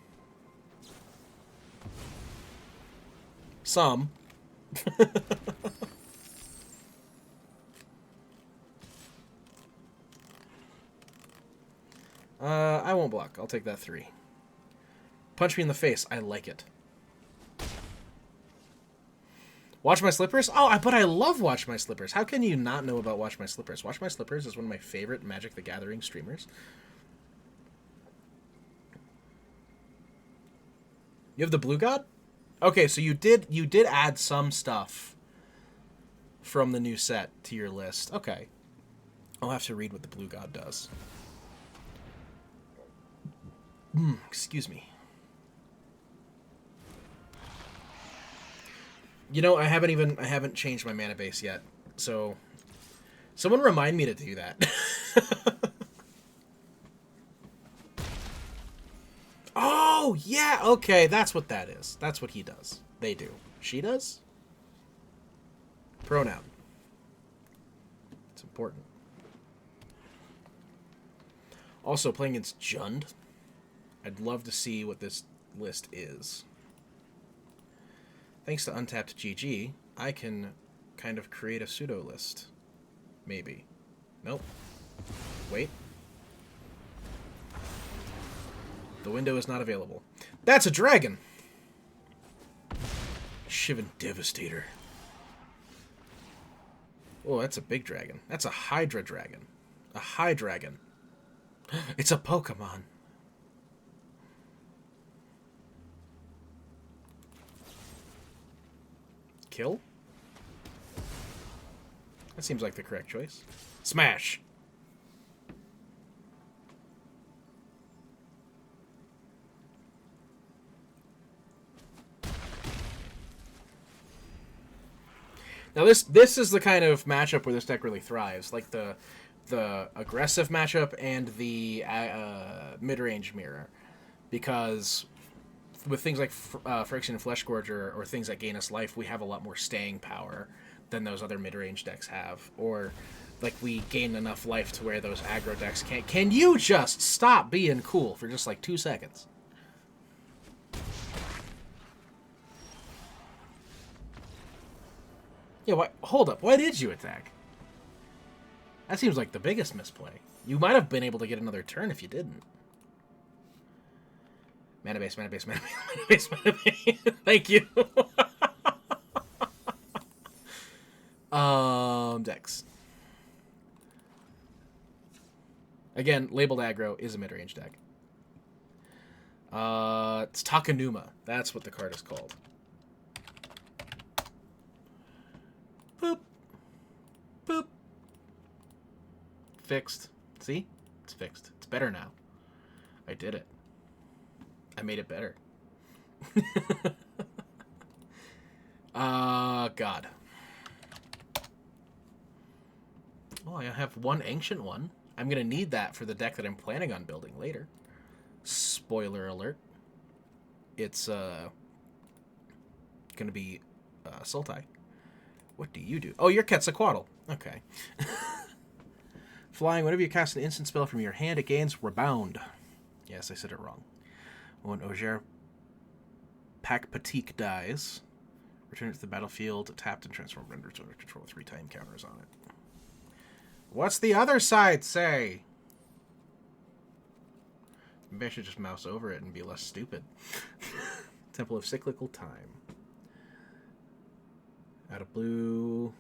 Some. I won't block. I'll take that 3. Punch me in the face. I like it. Watch My Slippers? Oh, but I love Watch My Slippers. How can you not know about Watch My Slippers? Watch My Slippers is one of my favorite Magic the Gathering streamers. You have the Blue God? Okay, so you did add some stuff from the new set to your list. Okay. I'll have to read what the Blue God does. Excuse me. You know, I haven't changed my mana base yet. So someone remind me to do that. Oh, yeah, okay, that's what that is. That's what he does. They do. She does? Pronoun. It's important. Also, playing against Jund, I'd love to see what this list is. Thanks to Untapped GG, I can kind of create a pseudo list. Maybe. Nope. Wait. The window is not available. That's a dragon! Shivan Devastator. Oh, that's a big dragon. That's a Hydra dragon. A High Dragon. It's a Pokemon. Kill? That seems like the correct choice. Smash! Now this is the kind of matchup where this deck really thrives, like the aggressive matchup and the mid-range mirror, because with things like Friction and Flesh Gorger or things that gain us life, we have a lot more staying power than those other mid-range decks have, or like we gain enough life to where those aggro decks can't. Can you just stop being cool for just like 2 seconds? Yeah, why, hold up. Why did you attack? That seems like the biggest misplay. You might have been able to get another turn if you didn't. Mana base, mana base, mana base, mana base. Thank you. Decks. Again, labeled aggro is a mid-range deck. It's Takanuma. That's what the card is called. Boop. Boop. Fixed. See? It's fixed. It's better now. I did it. I made it better. God. Oh, I have one ancient one. I'm going to need that for the deck that I'm planning on building later. Spoiler alert. It's going to be Sultai. What do you do? Oh, you're Quetzalcoatl. Okay. Flying, whenever you cast an instant spell from your hand, it gains Rebound. Yes, I said it wrong. When Ogier Pakpatik dies, return it to the battlefield, tapped and transform render to control 3 time counters on it. What's the other side say? Maybe I should just mouse over it and be less stupid. Temple of Cyclical Time. Add a blue,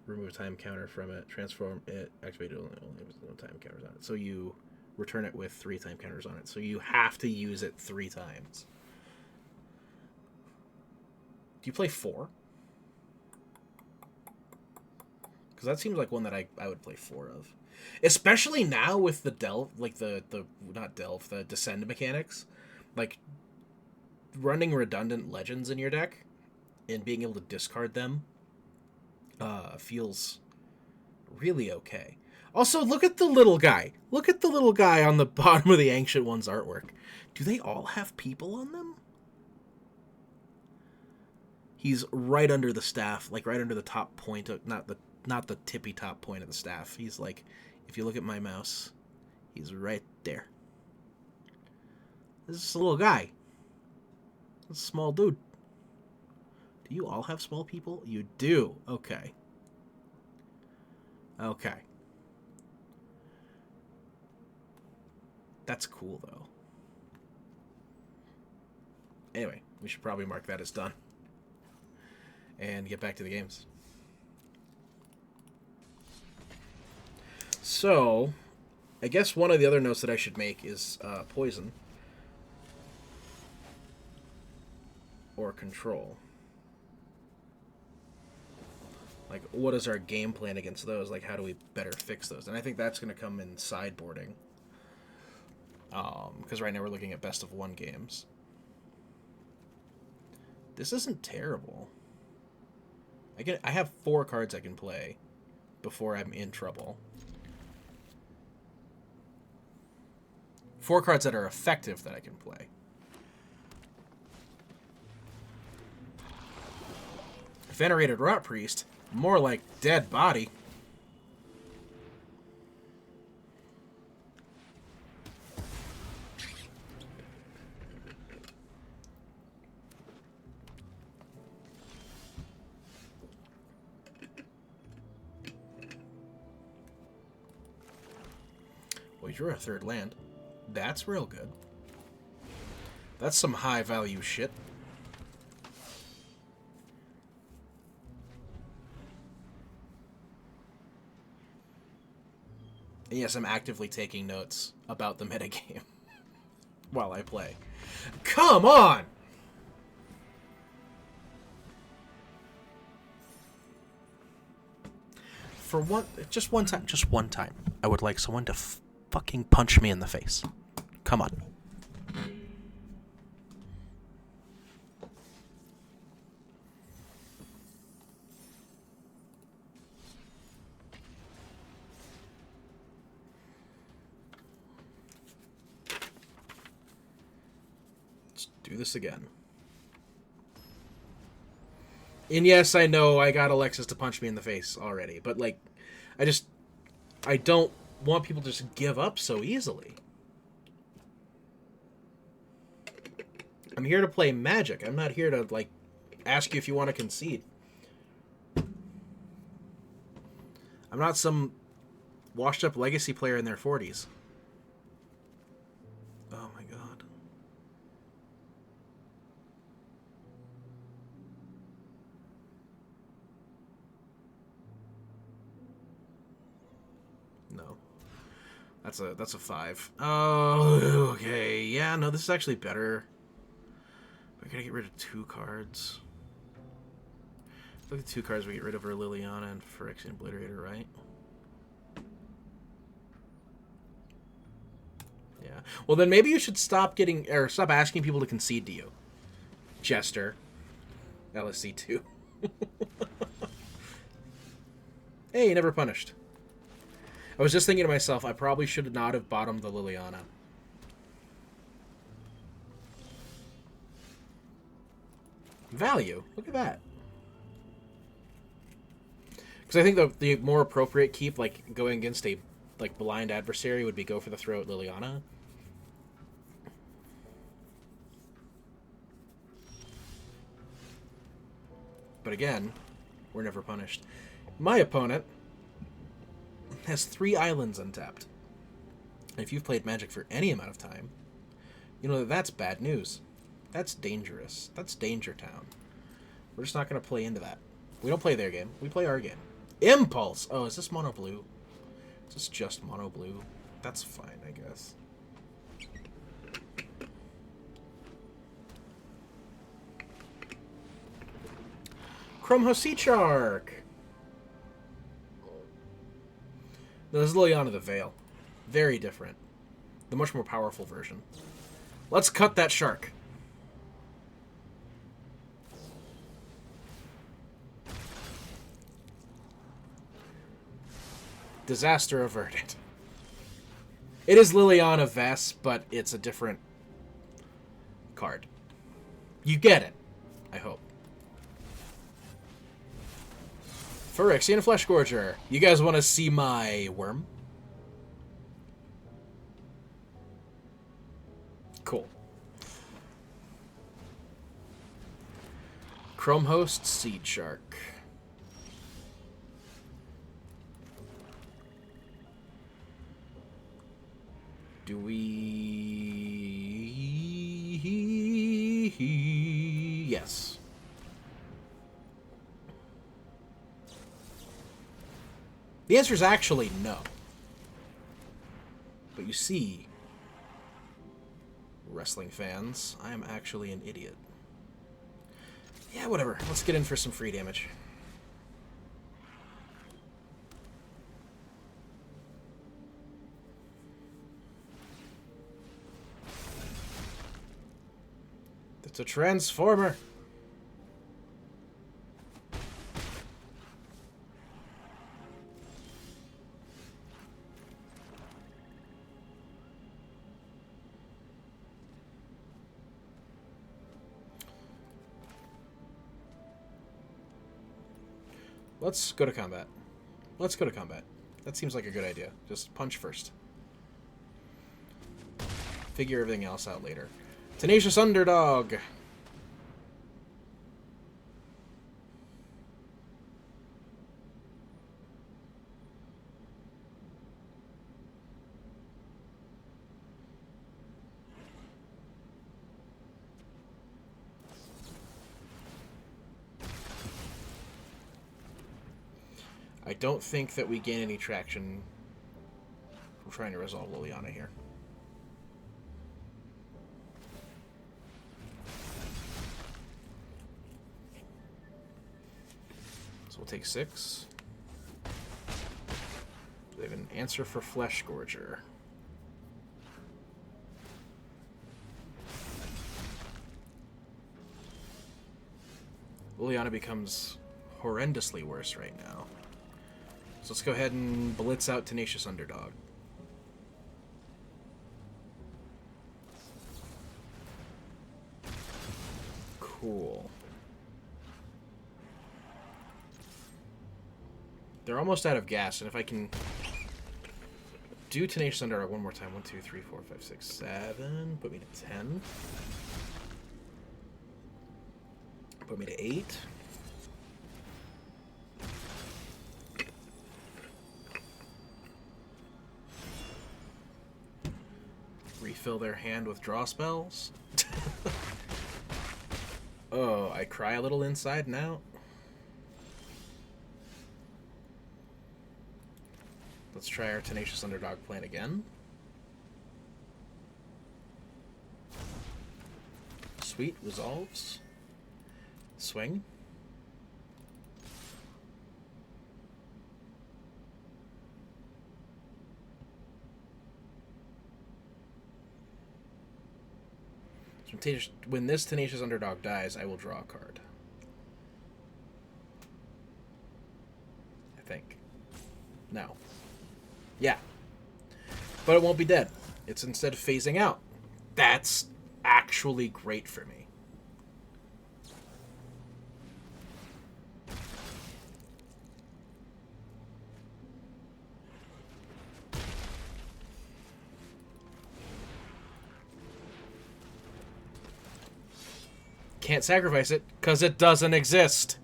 remove a time counter from it, transform it, activate it, only with no time counters on it. So you return it with 3 time counters on it. So you have to use it 3 times. Do you play 4? Because that seems like one that I would play 4 of. Especially now with the delve, like the descend mechanics. Like, running redundant legends in your deck and being able to discard them feels really okay. Also, look at the little guy. Look at the little guy on the bottom of the Ancient One's artwork. Do they all have people on them? He's right under the staff, like right under the top point of, not the tippy top point of the staff. He's like, if you look at my mouse, he's right there. This is a little guy. This is a small dude. Do you all have small people? You do. Okay. Okay. That's cool, though. Anyway, we should probably mark that as done. And get back to the games. So, I guess one of the other notes that I should make is poison. Or control. Like, what is our game plan against those? Like, how do we better fix those? And I think that's going to come in sideboarding. Because right now we're looking at best of 1 games. This isn't terrible. I have 4 cards I can play before I'm in trouble. 4 cards that are effective that I can play. Venerated Rot Priest, more like dead body. Well, you're a 3rd land. That's real good. That's some high value shit. And yes, I'm actively taking notes about the metagame while I play. Come on! For just one time, I would like someone to fucking punch me in the face. Come on. Let's do this again. And yes, I know I got Alexis to punch me in the face already, but like, I don't want people to just give up so easily. I'm here to play Magic. I'm not here to, like, ask you if you want to concede. I'm not some washed-up Legacy player in their 40s. Oh my god. No. That's a 5. Oh, okay. Yeah, no, this is actually better. I gotta get rid of 2 cards. Look at 2 cards we get rid of are Liliana and Phyrexian Obliterator, right? Yeah. Well, then maybe you should stop asking people to concede to you. Jester. LSC 2. Hey, never punished. I was just thinking to myself, I probably should not have bottomed the Liliana. Value. Look at that. Because I think the more appropriate keep, like, going against a, like, blind adversary would be go for the throat Liliana. But again, we're never punished. My opponent has 3 islands untapped. And if you've played Magic for any amount of time, you know that that's bad news. That's dangerous. That's Danger Town. We're just not going to play into that. We don't play their game. We play our game. Impulse! Oh, is this mono blue? Is this just mono blue? That's fine, I guess. Chrome Sea Shark! This is Liliana the Veil. Very different. The much more powerful version. Let's cut that shark. Disaster averted. It is Liliana Vess, but it's a different card. You get it, I hope. Phyrexian Flesh Gorger. You guys want to see my worm? Cool. Chrome Host Seed Shark. Do we... Yes. The answer is actually no. But you see, wrestling fans, I am actually an idiot. Yeah, whatever. Let's get in for some free damage. It's a transformer. Let's go to combat. Let's go to combat. That seems like a good idea. Just punch first. Figure everything else out later. Tenacious Underdog! I don't think that we gain any traction from trying to resolve Liliana here. So we'll take 6. We have an answer for Flesh Gorger. Liliana becomes horrendously worse right now. So let's go ahead and blitz out Tenacious Underdog. Cool. They're almost out of gas, and if I can do Tenacious Underdog one more time. 1, 2, 3, 4, 5, 6, 7. Put me to 10. Put me to 8. Refill their hand with draw spells. Oh, I cry a little inside and out. Let's try our Tenacious Underdog plan again. Sweet, resolves. Swing. When this Tenacious Underdog dies, I will draw a card. I think. No. Yeah. But it won't be dead. It's instead phasing out. That's actually great for me. Can't sacrifice it because it doesn't exist.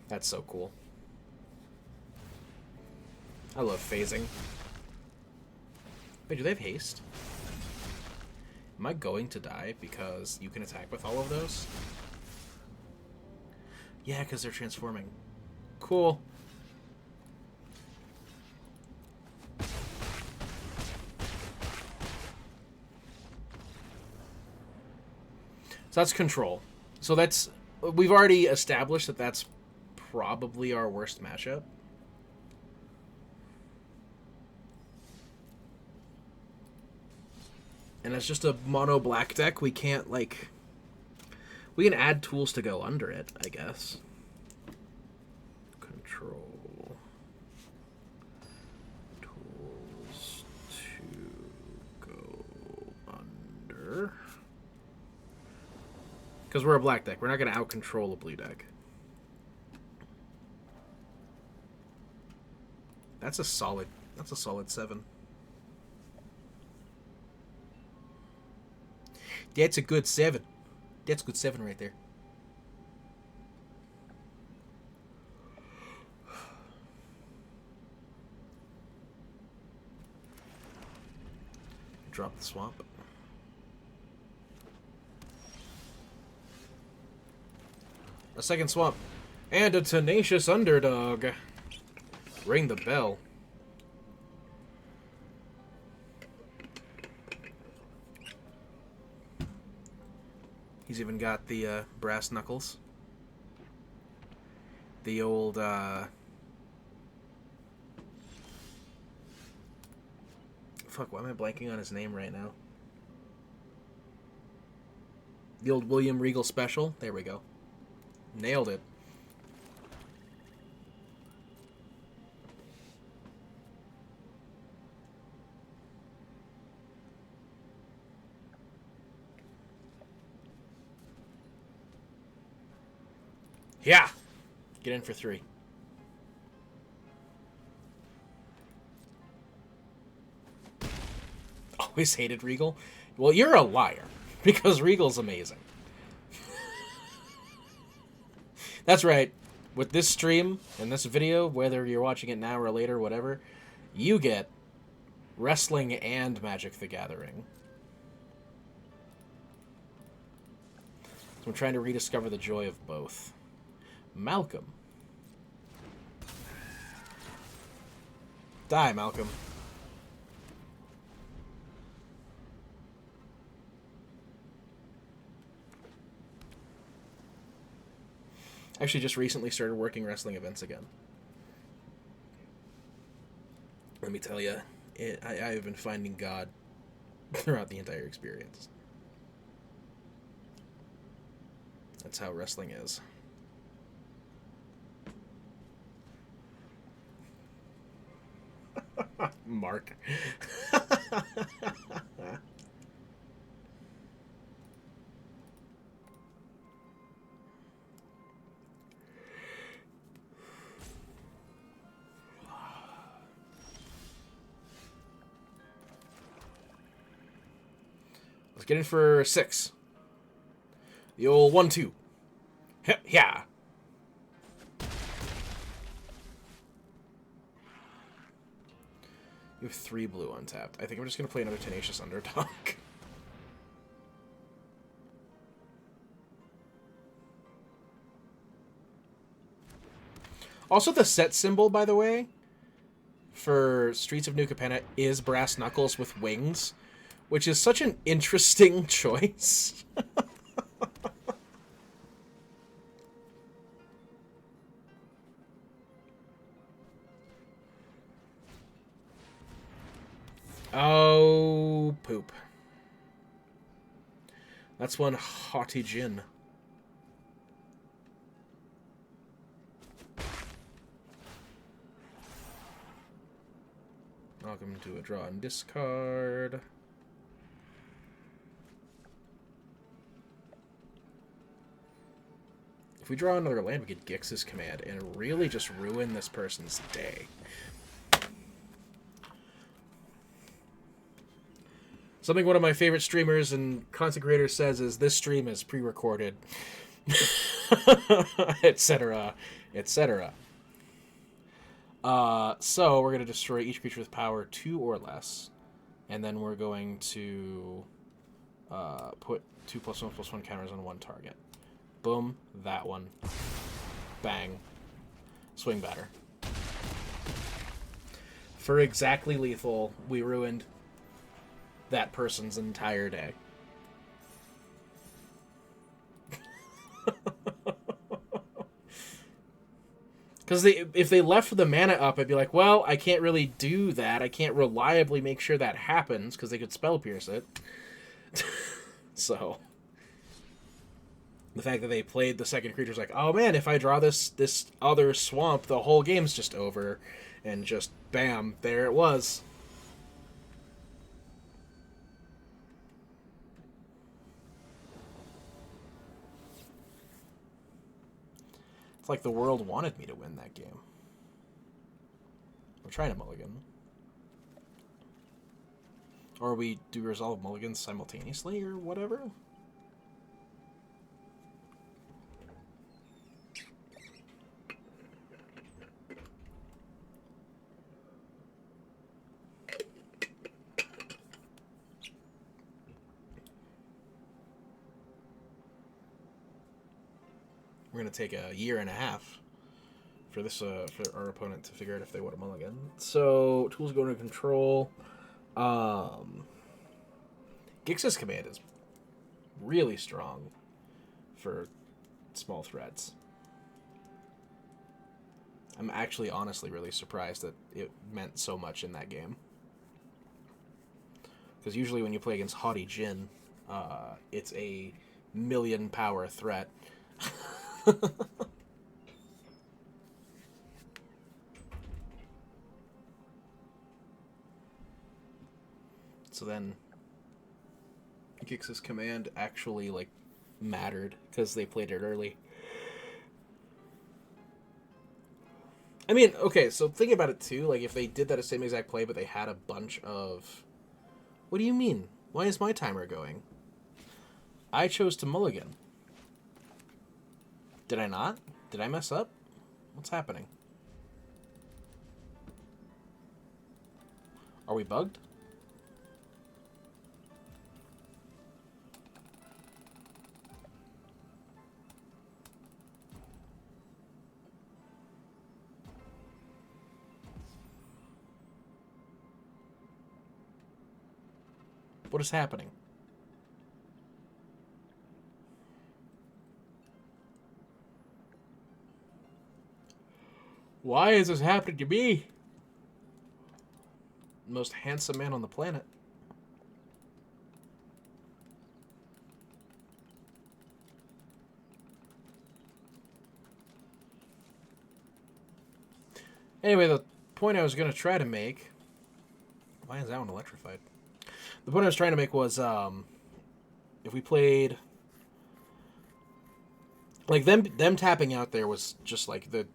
That's so cool. I love phasing. Wait, do they have haste? Am I going to die because you can attack with all of those? Yeah, because they're transforming. Cool. So that's control. So that's... We've already established that that's probably our worst matchup. And as just a mono black deck, we can't, like... We can add tools to go under it, I guess. Control. Tools to go under... Because we're a black deck. We're not going to out-control a blue deck. That's a solid 7. That's a good 7. That's a good 7 right there. Drop the swamp. A second swamp. And a Tenacious Underdog. Ring the bell. He's even got the brass knuckles. The old, Fuck, why am I blanking on his name right now? The old William Regal special. There we go. Nailed it. Yeah. Get in for 3. Always hated Regal? Well, you're a liar, because Regal's amazing. That's right. With this stream and this video, whether you're watching it now or later, whatever, you get wrestling and Magic the Gathering. So I'm trying to rediscover the joy of both. Malcolm. Die, Malcolm. Actually, just recently started working wrestling events again. Let me tell you, I have been finding God throughout the entire experience. That's how wrestling is. Mark. Let's get in for 6. The old 1-2. Yeah. You have 3 blue untapped. I think I'm just going to play another Tenacious Underdog. Also, the set symbol, by the way, for Streets of New Capenna is brass knuckles with wings, which is such an interesting choice. Oh, poop. That's one haughty gin. Welcome to a draw and discard. If we draw another land, we could Gix's Command and really just ruin this person's day. Something one of my favorite streamers and content creators says is, this stream is pre-recorded, etc., etc. So we're going to destroy each creature with power 2 or less, and then we're going to put 2+1/+1 counters on one target. Boom, that one. Bang. Swing batter. For exactly lethal, we ruined that person's entire day. Because if they left the mana up, I'd be like, well, I can't really do that. I can't reliably make sure that happens, because they could Spell Pierce it. So the fact that they played the second creature's like, oh man, if I draw this other swamp, the whole game's just over. And just, bam, there it was. It's like the world wanted me to win that game. I'm trying to mulligan. Or we do resolve mulligans simultaneously, or whatever. We're going to take a year and a half for this for our opponent to figure out if they want a mulligan. So, tools go into control. Gix's Command is really strong for small threats. I'm actually honestly really surprised that it meant so much in that game. Because usually when you play against Haughty Jin, it's a 1,000,000 power threat. So then Gix's Command actually like mattered because they played it early. I mean, okay, so think about it too. Like, if they did that same exact play, but they had a bunch of... What do you mean? Why is my timer going? I chose to mulligan. Did I not? Did I mess up? What's happening? Are we bugged? What is happening? Why is this happening to me? Most handsome man on the planet. Anyway, the point I was going to try to make... Why is that one electrified? The point I was trying to make was, if we played... Like, them tapping out there was just like, the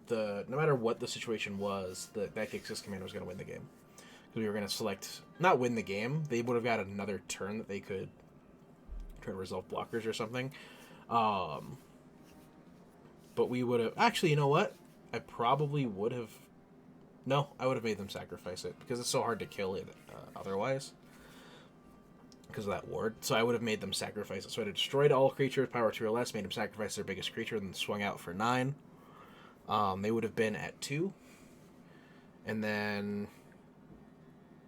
no matter what the situation was, that Gixis commander was going to win the game. Because we were going to select... Not win the game, they would have got another turn that they could try to resolve blockers or something. But we would have... Actually, you know what? I probably would have... No, I would have made them sacrifice it, because it's so hard to kill it otherwise. Because of that ward. So I would have made them sacrifice it. So I'd have destroyed all creatures, power 2 or less, made them sacrifice their biggest creature, then swung out for 9. They would have been at 2. And then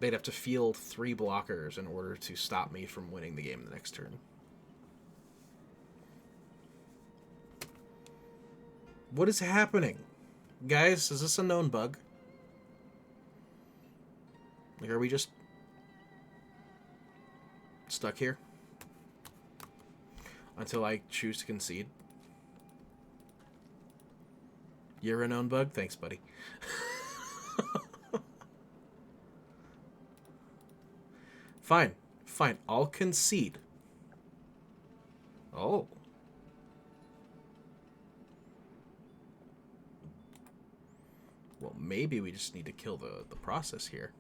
they'd have to field 3 blockers in order to stop me from winning the game the next turn. What is happening? Guys, is this a known bug? Like, are we just stuck here until I choose to concede? You're a known bug? Thanks, buddy. Fine. Fine. I'll concede. Oh. Well, maybe we just need to kill the process here.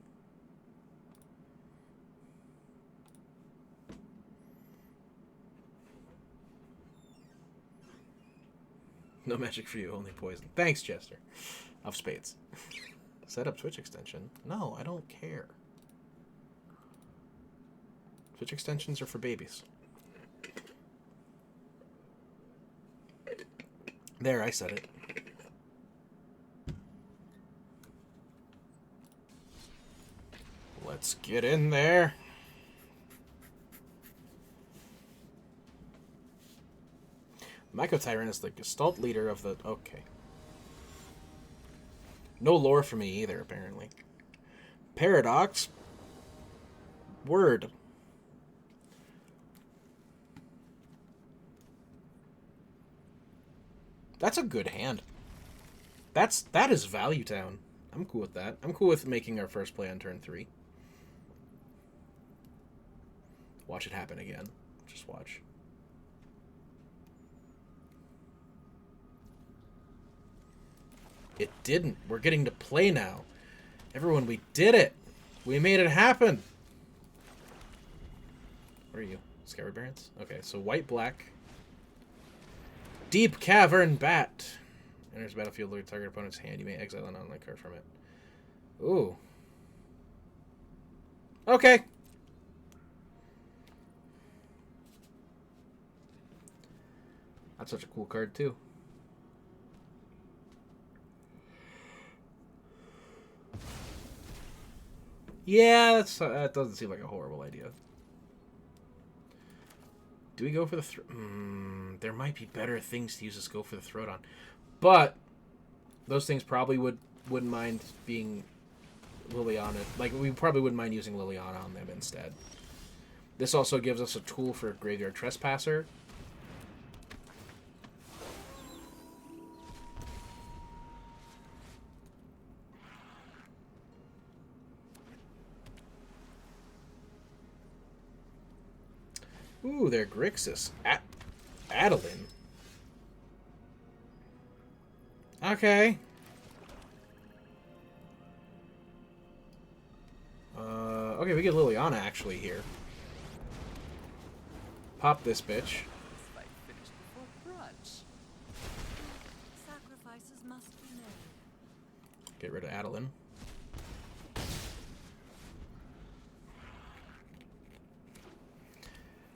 No magic for you, only poison. Thanks, Chester. Of spades. Set up Twitch extension. No, I don't care. Twitch extensions are for babies. There, I said it. Let's get in there. Myco Tyrant is the Gestalt leader of the... Okay. No lore for me either, apparently. Paradox. Word. That's a good hand. That is Value Town. I'm cool with that. I'm cool with making our first play on turn 3. Watch it happen again. Just watch. It didn't. We're getting to play now. Everyone, we did it. We made it happen. Where are you? Scary Barons? Okay, so white-black. Deep Cavern Bat. Enters battlefield, loot target opponent's hand. You may exile an online card from it. Ooh. Okay. That's such a cool card, too. Yeah, that doesn't seem like a horrible idea. Do we go for the there might be better things to use this go for the throat on. But those things probably wouldn't mind being Liliana. Like, we probably wouldn't mind using Liliana on them instead. This also gives us a tool for Graveyard Trespasser. Ooh, they're Grixis. Adeline. Okay. we get Liliana actually here. Pop this bitch. This fight finished before brunch. Sacrifices must be made. Get rid of Adeline.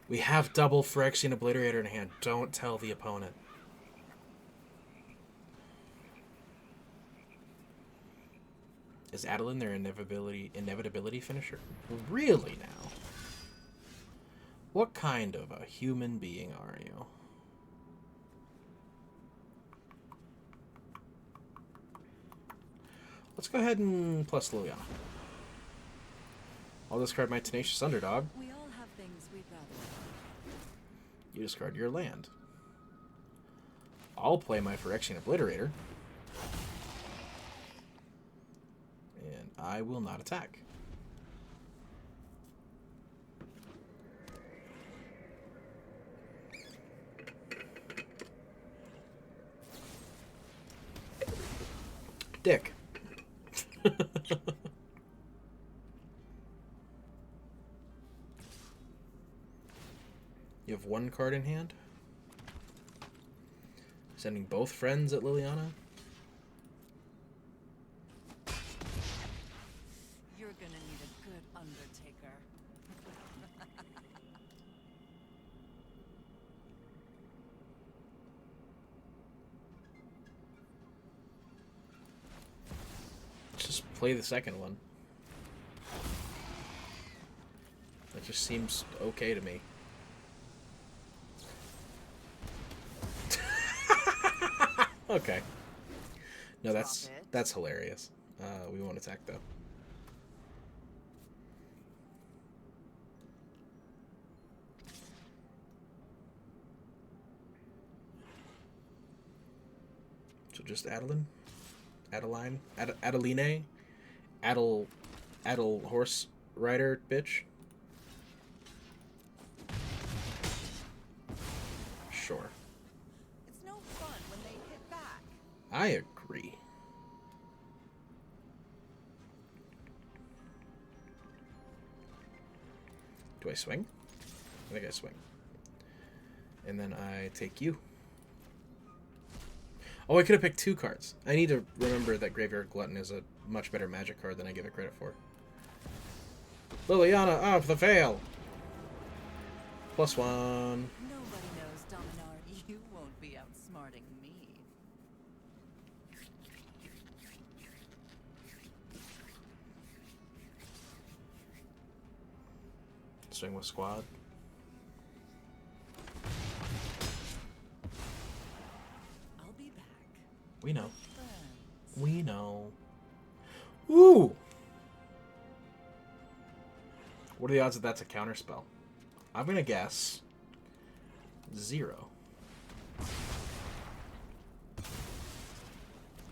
We have double Phyrexian Obliterator in hand. Don't tell the opponent. Is Adeline their inevitability finisher? Really now? What kind of a human being are you? Let's go ahead and plus Liliana. I'll discard my Tenacious Underdog. We all have things we'd rather. You discard your land. I'll play my Phyrexian Obliterator. And I will not attack. Dick. You have one card in hand. Sending both friends at Liliana. You're gonna need a good Undertaker. Just play the second one. That just seems okay to me. Okay. No, that's hilarious. We won't attack though. So just Adeline, Adeline, Adeline, Adel horse rider bitch. Sure. It's no fun when they hit back. I agree. Do I swing? I think I swing. And then I take you. Oh, I could have picked 2 cards. I need to remember that Graveyard Glutton is a much better Magic card than I give it credit for. Liliana of the Veil. +1. Nobody knows, Dominar. You won't be outsmarting me. Swing with squad. I'll be back. We know. Friends. We know. Ooh! What are the odds that that's a counterspell? I'm gonna guess 0.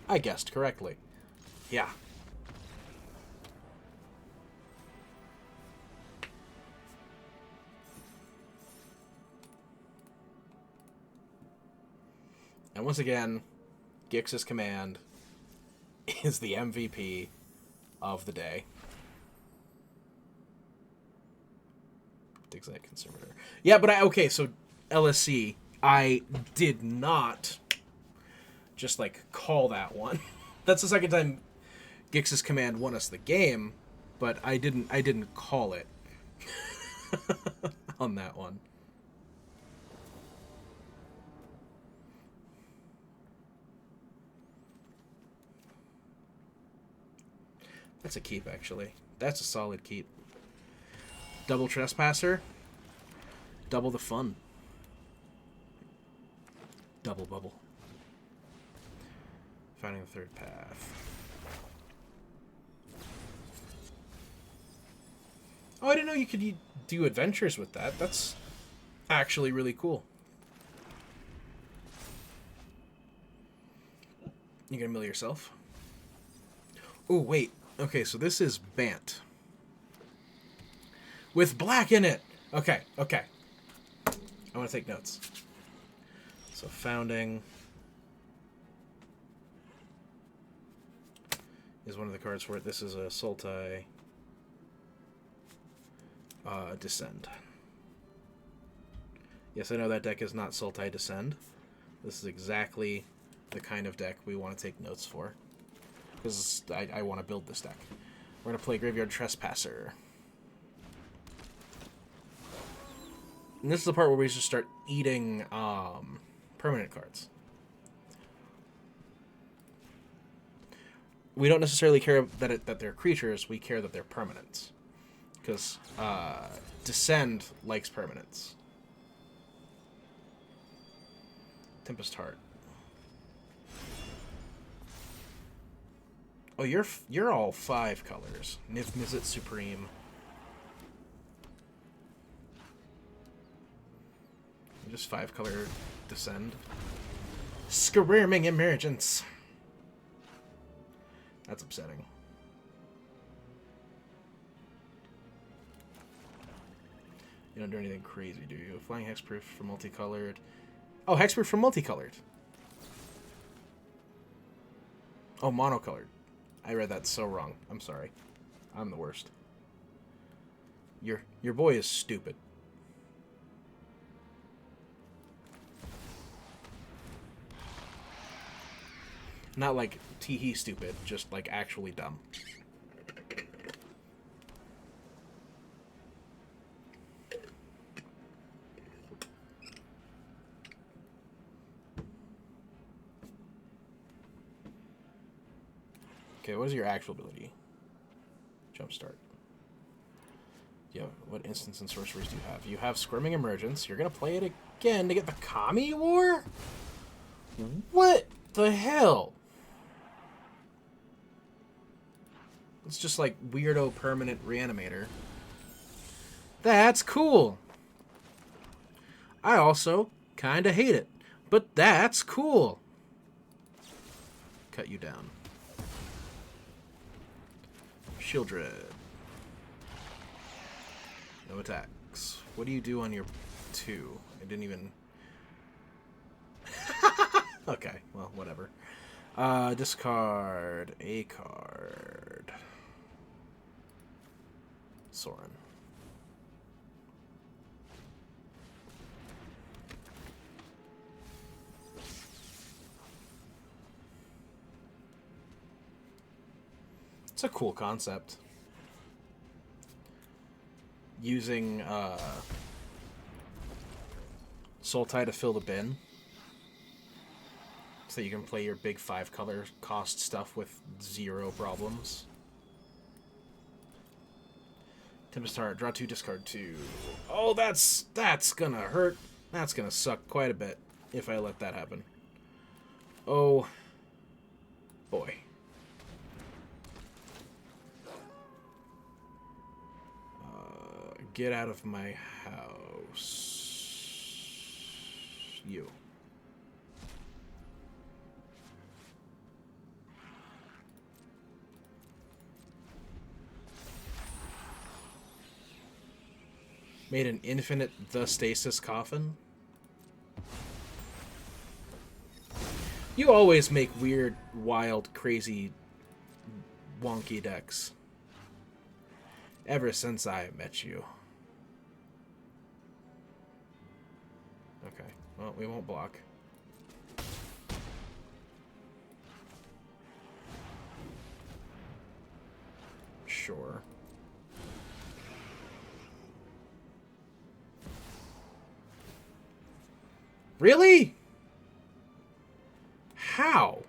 I guessed correctly. Yeah. And once again, Gix's command is the MVP of the day. Exact conservator. Yeah, but okay, so LSC, I did not just like call that one. That's the second time Gix's command won us the game, but I didn't call it on that one. That's a keep, actually. That's a solid keep. Double Trespasser. Double the fun. Double bubble. Finding the third path. Oh, I didn't know you could do adventures with that. That's actually really cool. You gonna mill yourself? Oh, wait. Okay, so this is Bant. With black in it! Okay, okay. I want to take notes. So, Founding is one of the cards for it. This is a Sultai. Descend. Yes, I know that deck is not Sultai Descend. This is exactly the kind of deck we want to take notes for. Because I want to build this deck. We're going to play Graveyard Trespasser. And this is the part where we just start eating permanent cards. We don't necessarily care that they're creatures, we care that they're permanents. Because Descend likes permanents. Tempest Heart. Oh, you're all 5 colors. Nith Mizzet Supreme. Just 5 color Descend. Screaming Emergence. That's upsetting. You don't do anything crazy, do you? Flying Hexproof for multicolored. Oh, Hexproof for multicolored. Oh, monocolored. I read that so wrong. I'm sorry. I'm the worst. Your boy is stupid. Not like tee-hee stupid, just like actually dumb. Okay, what is your actual ability? Jumpstart. Yeah, what instants and sorceries do you have? You have Squirming Emergence. You're gonna play it again to get the Kami War? What the hell? It's just like weirdo permanent reanimator. That's cool. I also kinda hate it, but that's cool. Cut you down. Shieldred. No attacks. What do you do on your 2? I didn't even... Okay, well, whatever. Discard a card. Sorin. It's a cool concept. Using Sultai to fill the bin. So you can play your big 5 color cost stuff with 0 problems. Tempest Heart, draw 2, discard 2. Oh, that's gonna hurt. That's gonna suck quite a bit if I let that happen. Oh, boy. Get out of my house. You. Made an infinite The Stasis Coffin? You always make weird, wild, crazy, wonky decks. Ever since I met you. Okay, well, we won't block. Sure. Really? How?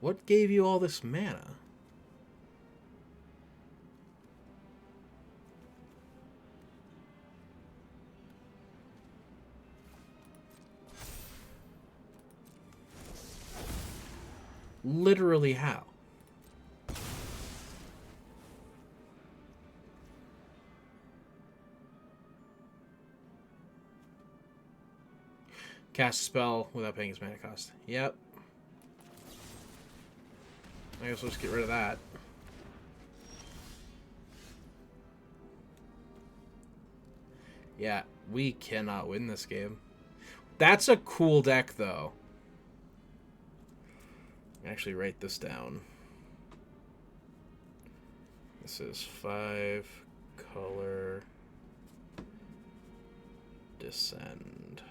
What gave you all this mana? Literally how? Cast a spell without paying its mana cost. Yep. I guess we'll just get rid of that. Yeah, we cannot win this game. That's a cool deck, though. Actually, write this down. This is 5 color descend.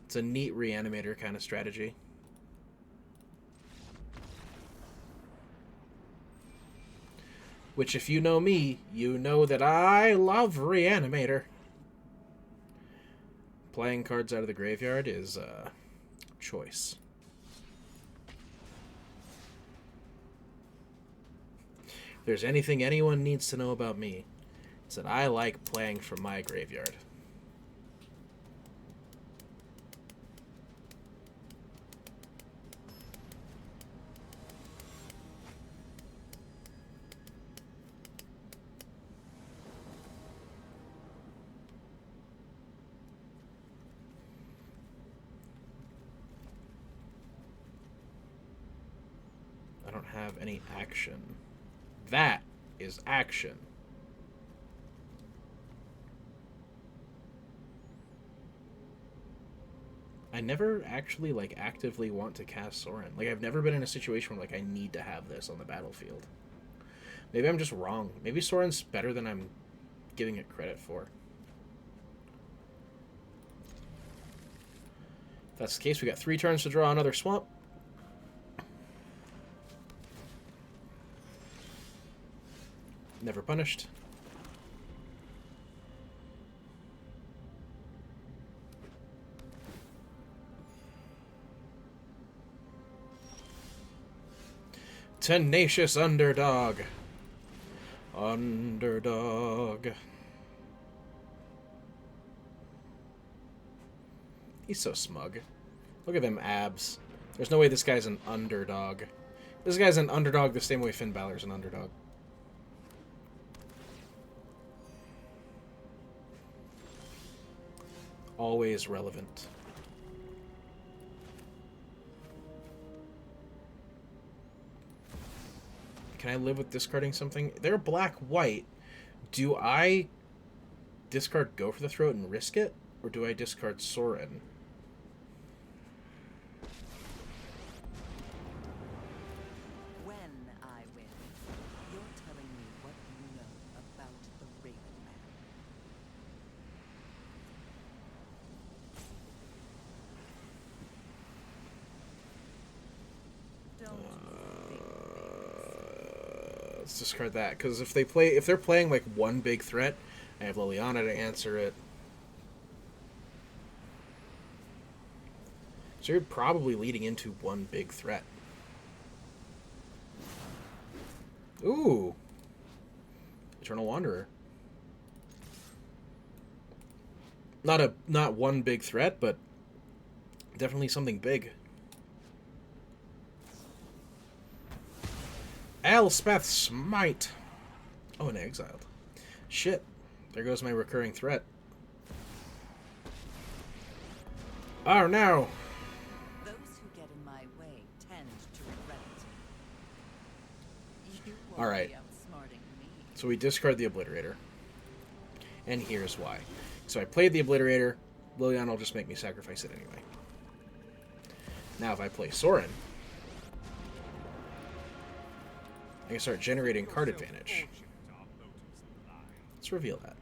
It's a neat reanimator kind of strategy. Which, if you know me, you know that I love reanimator. Playing cards out of the graveyard is a choice. If there's anything anyone needs to know about me, it's that I like playing from my graveyard. I don't have any action. That is action. I never actually, like, actively want to cast Sorin. Like, I've never been in a situation where, like, I need to have this on the battlefield. Maybe I'm just wrong. Maybe Sorin's better than I'm giving it credit for. If that's the case, we got 3 turns to draw another swamp. Never punished. Tenacious underdog. Underdog. He's so smug. Look at them abs. There's no way this guy's an underdog. This guy's an underdog the same way Finn Balor's an underdog. Always relevant. Can I live with discarding something? They're black-white. Do I discard Go for the Throat and risk it? Or do I discard Sorin? When I win, you're telling me what you know about the Raven Man. Let's discard that, because if they're playing like one big threat, I have Liliana to answer it. So you're probably leading into one big threat. Ooh. Eternal Wanderer. Not one big threat, but definitely something big. Elspeth Smite. Oh, and exiled. Shit. There goes my recurring threat. Oh no. Those who get in my way tend to regret it. You won't All right. be outsmarting me. So we discard the Obliterator. And here's why. So I played the Obliterator. Liliana will just make me sacrifice it anyway. Now if I play Sorin, I can start generating card advantage. Let's reveal that.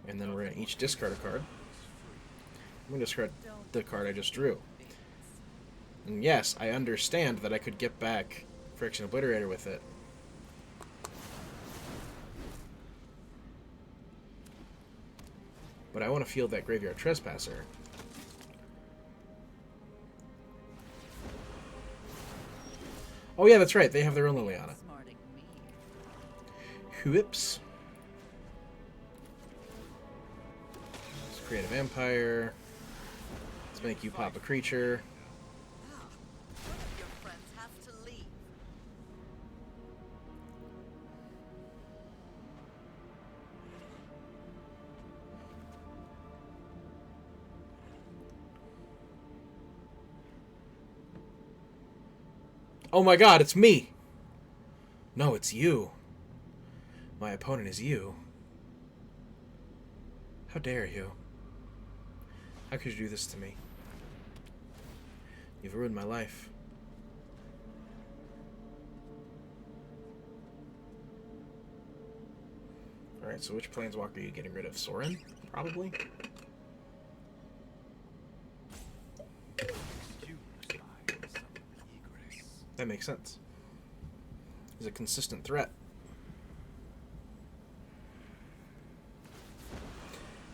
And then we're going to each discard a card. I'm going to discard the card I just drew. And yes, I understand that I could get back Friction Obliterator with it. But I want to field that Graveyard Trespasser. Oh yeah, that's right. They have their own Liliana. Outsmarting me. Whoops. Let's create a vampire. Let's make you pop a creature. One of your friends has to leave. Oh my god, it's me! No, it's you. My opponent is you. How dare you? How could you do this to me? You've ruined my life. Alright, so which planeswalker are you getting rid of? Sorin? Probably? That makes sense. He's a consistent threat.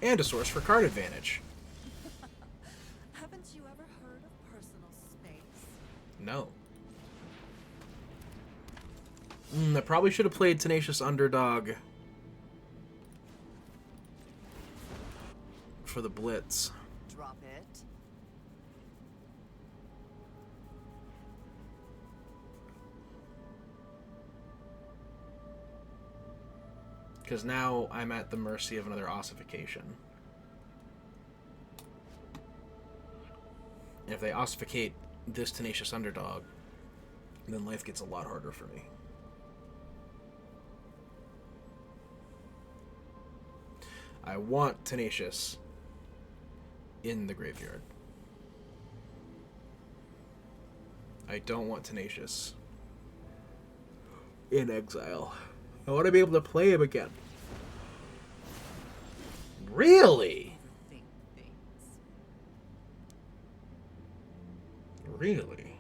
And a source for card advantage. Haven't you ever heard of personal space? No. I probably should have played Tenacious Underdog for the Blitz. Drop it. Because now I'm at the mercy of another ossification. And if they ossificate this Tenacious Underdog, then life gets a lot harder for me. I want Tenacious in the graveyard. I don't want Tenacious in exile. I want to be able to play him again. Really? Overthink things. Really?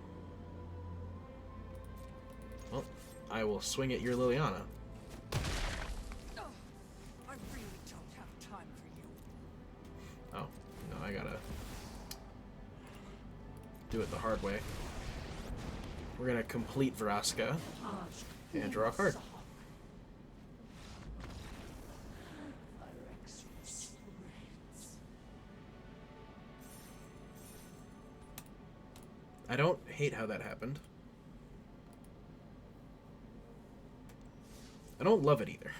Well, I will swing at your Liliana. Oh, I really don't have time for you. Oh, no, I gotta do it the hard way. We're gonna complete Vraska and draw a card. I don't hate how that happened. I don't love it either.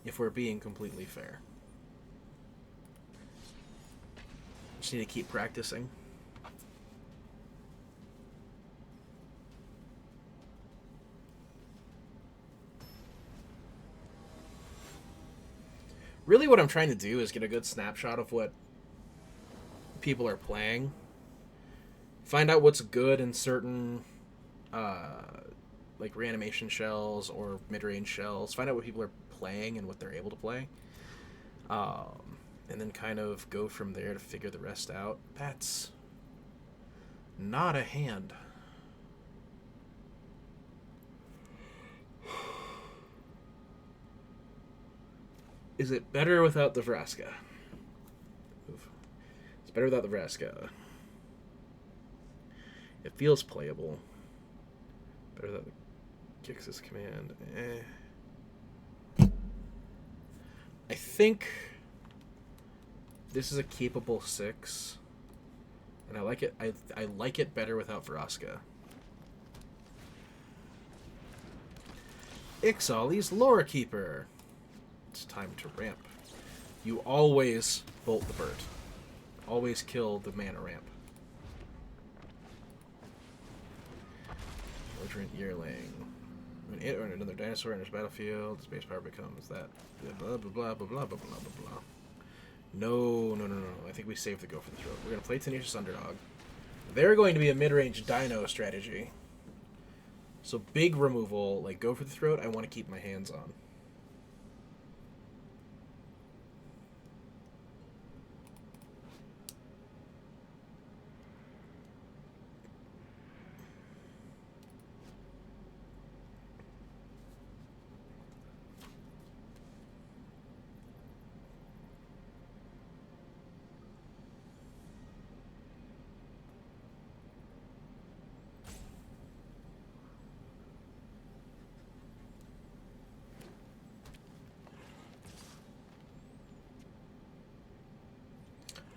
If we're being completely fair. Just need to keep practicing. Really what I'm trying to do is get a good snapshot of what people are playing. Find out what's good in certain like reanimation shells or mid-range shells. Find out what people are playing and what they're able to play. And then kind of go from there to figure the rest out. That's not a hand. Is it better without the Vraska? It's better without the Vraska. It feels playable. Better without the Gix's command. I think this is a keepable 6. And I like it. I like it better without Vraska. Ixali's Lore Keeper. It's time to ramp. You always bolt the bird. Always kill the mana ramp. Belligerent Yearling. When it or another dinosaur enters battlefield, space power becomes that. Blah, blah, blah, blah, blah, blah, blah, blah, blah. No. I think we saved the Go for the Throat. We're going to play Tenacious Underdog. They're going to be a mid-range dino strategy. So big removal, like Go for the Throat, I want to keep my hands on.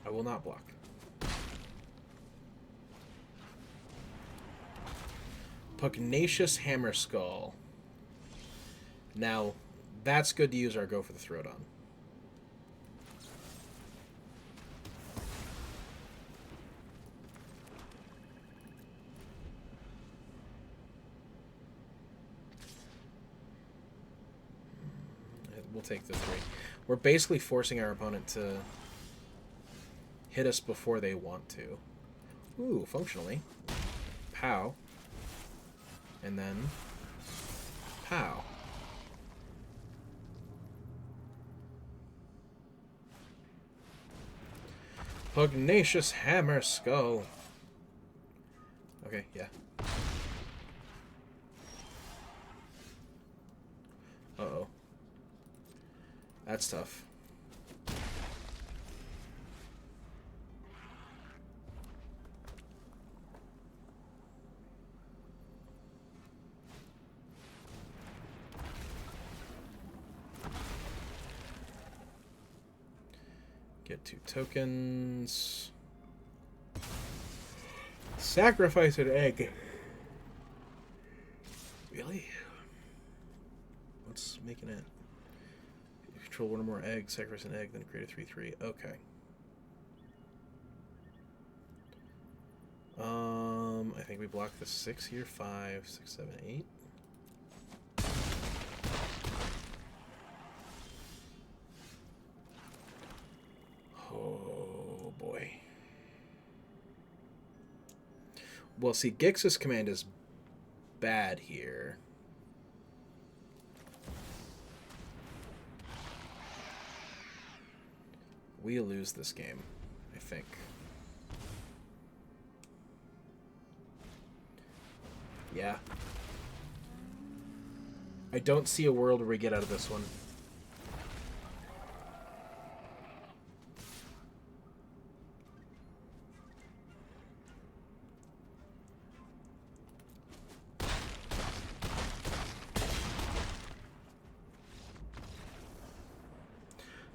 I will not block. Pugnacious Hammerskull. Now, that's good to use our Go for the Throat on. We'll take the 3. We're basically forcing our opponent to hit us before they want to. Ooh, functionally. Pow. And then pow. Pugnacious hammer skull. Okay, yeah. Uh-oh. That's tough. Get 2 tokens. Sacrifice an egg. Really? What's making it? You control 1 or more eggs, sacrifice an egg, then create a 3/3. Okay. I think we block the 6 here. 5, 6, 7, 8. Oh boy. Well, see, Gix's command is bad here. We lose this game, I think. Yeah. I don't see a world where we get out of this one.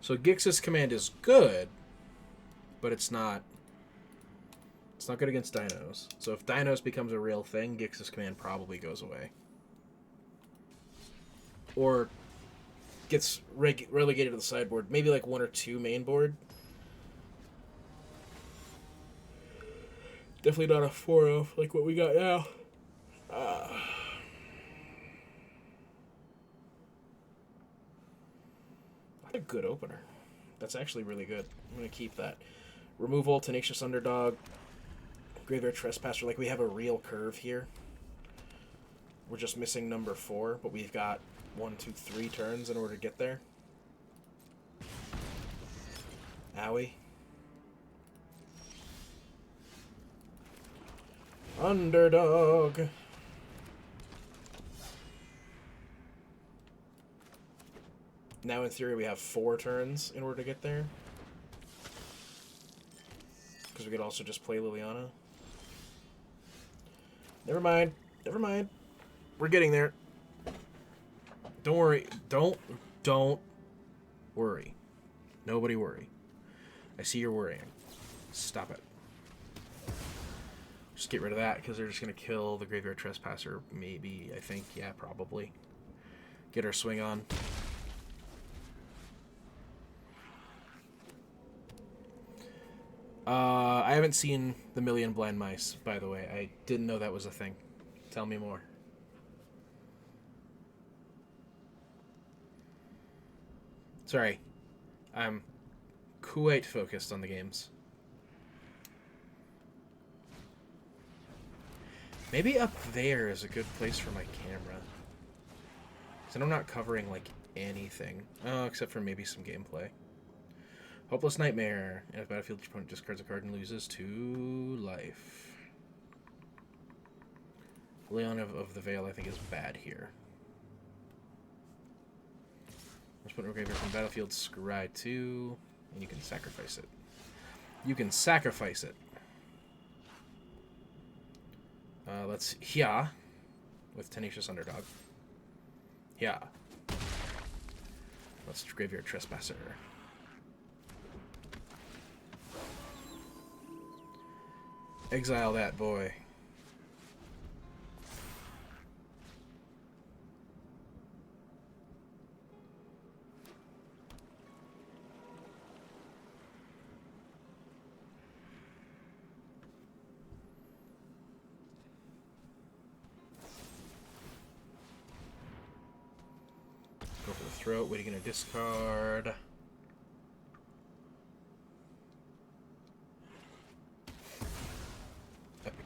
So Gix's command is good, but it's not good against dinos. So if dinos becomes a real thing, Gix's command probably goes away. Or gets relegated to the sideboard. Maybe like 1 or 2 main board. Definitely not a 4-0 like what we got now. What a good opener. That's actually really good. I'm going to keep that. Removal, Tenacious Underdog, Graveyard Trespasser. Like, we have a real curve here. We're just missing number 4, but we've got 1, 2, 3 turns in order to get there. Owie. Underdog. Now, in theory, we have 4 turns in order to get there. Because we could also just play Liliana. Never mind. Never mind. We're getting there. Don't worry. Don't worry. Nobody worry. I see you're worrying. Stop it. Just get rid of that, because they're just going to kill the Graveyard Trespasser. Maybe, I think. Yeah, probably. Get our swing on. I haven't seen The Million Blind Mice, by the way. I didn't know that was a thing. Tell me more. Sorry. I'm quite focused on the games. Maybe up there is a good place for my camera. Because I'm not covering, like, anything. Oh, except for maybe some gameplay. Hopeless Nightmare. And if battlefield, your opponent discards a card and loses 2 life. Leon of the Veil, I think, is bad here. Let's put a graveyard from battlefield, scry 2, and you can sacrifice it. You can sacrifice it. Let's Hia with Tenacious Underdog. Hia. Let's Graveyard Trespasser. Exile that boy. Go for the throat. What are you going to discard?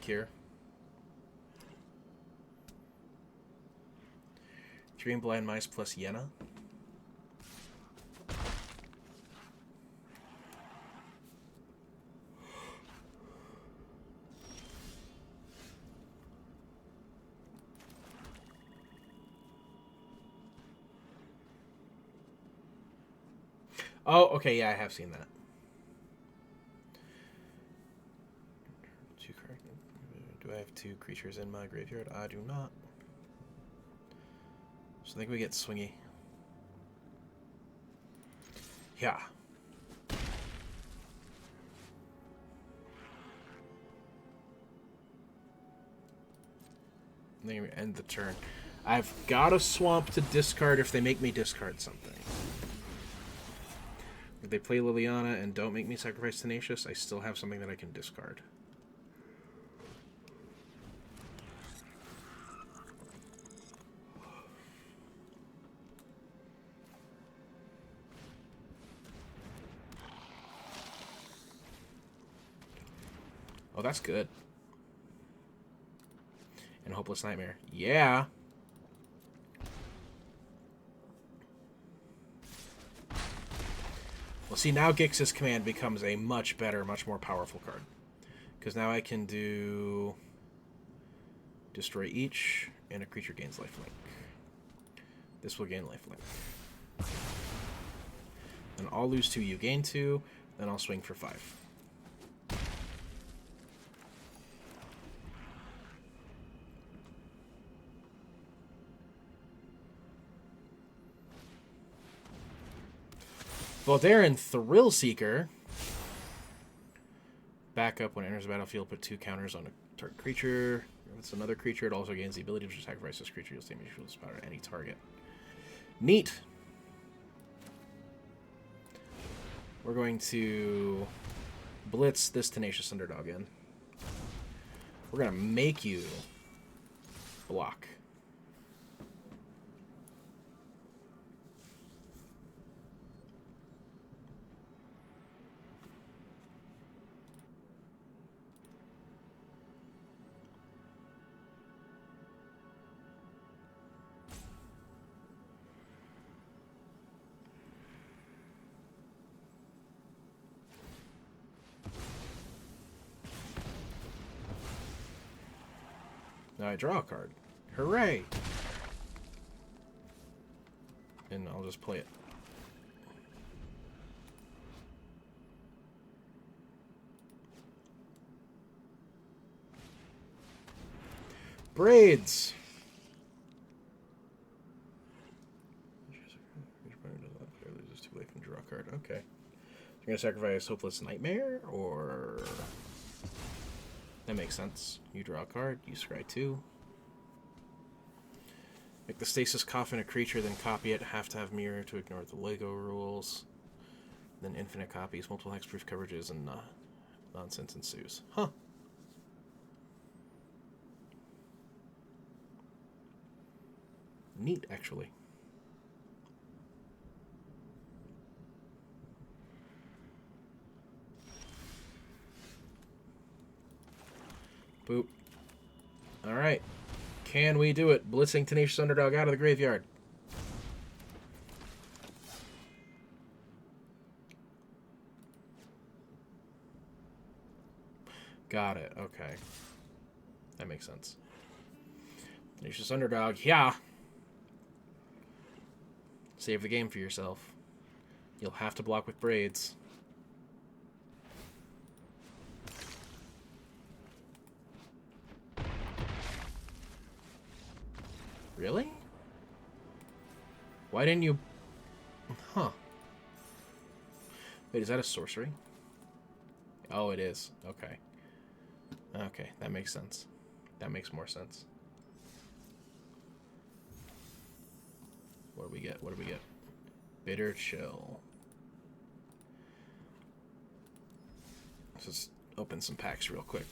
here. Dream Blind Mice plus Yenna. Oh, okay, yeah, I have seen that. Do I have 2 creatures in my graveyard? I do not. So I think we get swingy. Yeah. And then we end the turn. I've got a swamp to discard if they make me discard something. If they play Liliana and don't make me sacrifice Tenacious, I still have something that I can discard. Oh, that's good. And Hopeless Nightmare. Yeah. Well, see, now Gix's command becomes a much better, much more powerful card. Because now I can do... Destroy each, and a creature gains lifelink. This will gain lifelink. Then I'll lose 2, you gain 2, then I'll swing for 5. Voldaren Thrillseeker. Backup when it enters the battlefield, put 2 counters on a target creature. If it's another creature, it also gains the ability to sacrifice this creature. You'll damage this power to any target. Neat. We're going to blitz this Tenacious Underdog in. We're going to make you block. Now I draw a card. Hooray! And I'll just play it. Braids! Loses 2 life and draw a card. Okay. You're going to sacrifice Hopeless Nightmare, or... That makes sense. You draw a card, you scry 2. Make the Stasis Coffin a creature, then copy it. Have to have Mirror to ignore the Lego rules. Then infinite copies, multiple hexproof coverages, and nonsense ensues. Huh. Neat, actually. Boop. Alright. Can we do it? Blitzing Tenacious Underdog out of the graveyard. Got it. Okay. That makes sense. Tenacious Underdog. Yeah. Save the game for yourself. You'll have to block with Braids. Really? Why didn't you... Huh. Wait, is that a sorcery? Oh, it is. Okay. Okay, that makes sense. That makes more sense. What do we get? What do we get? Bitter Chill. Let's just open some packs real quick.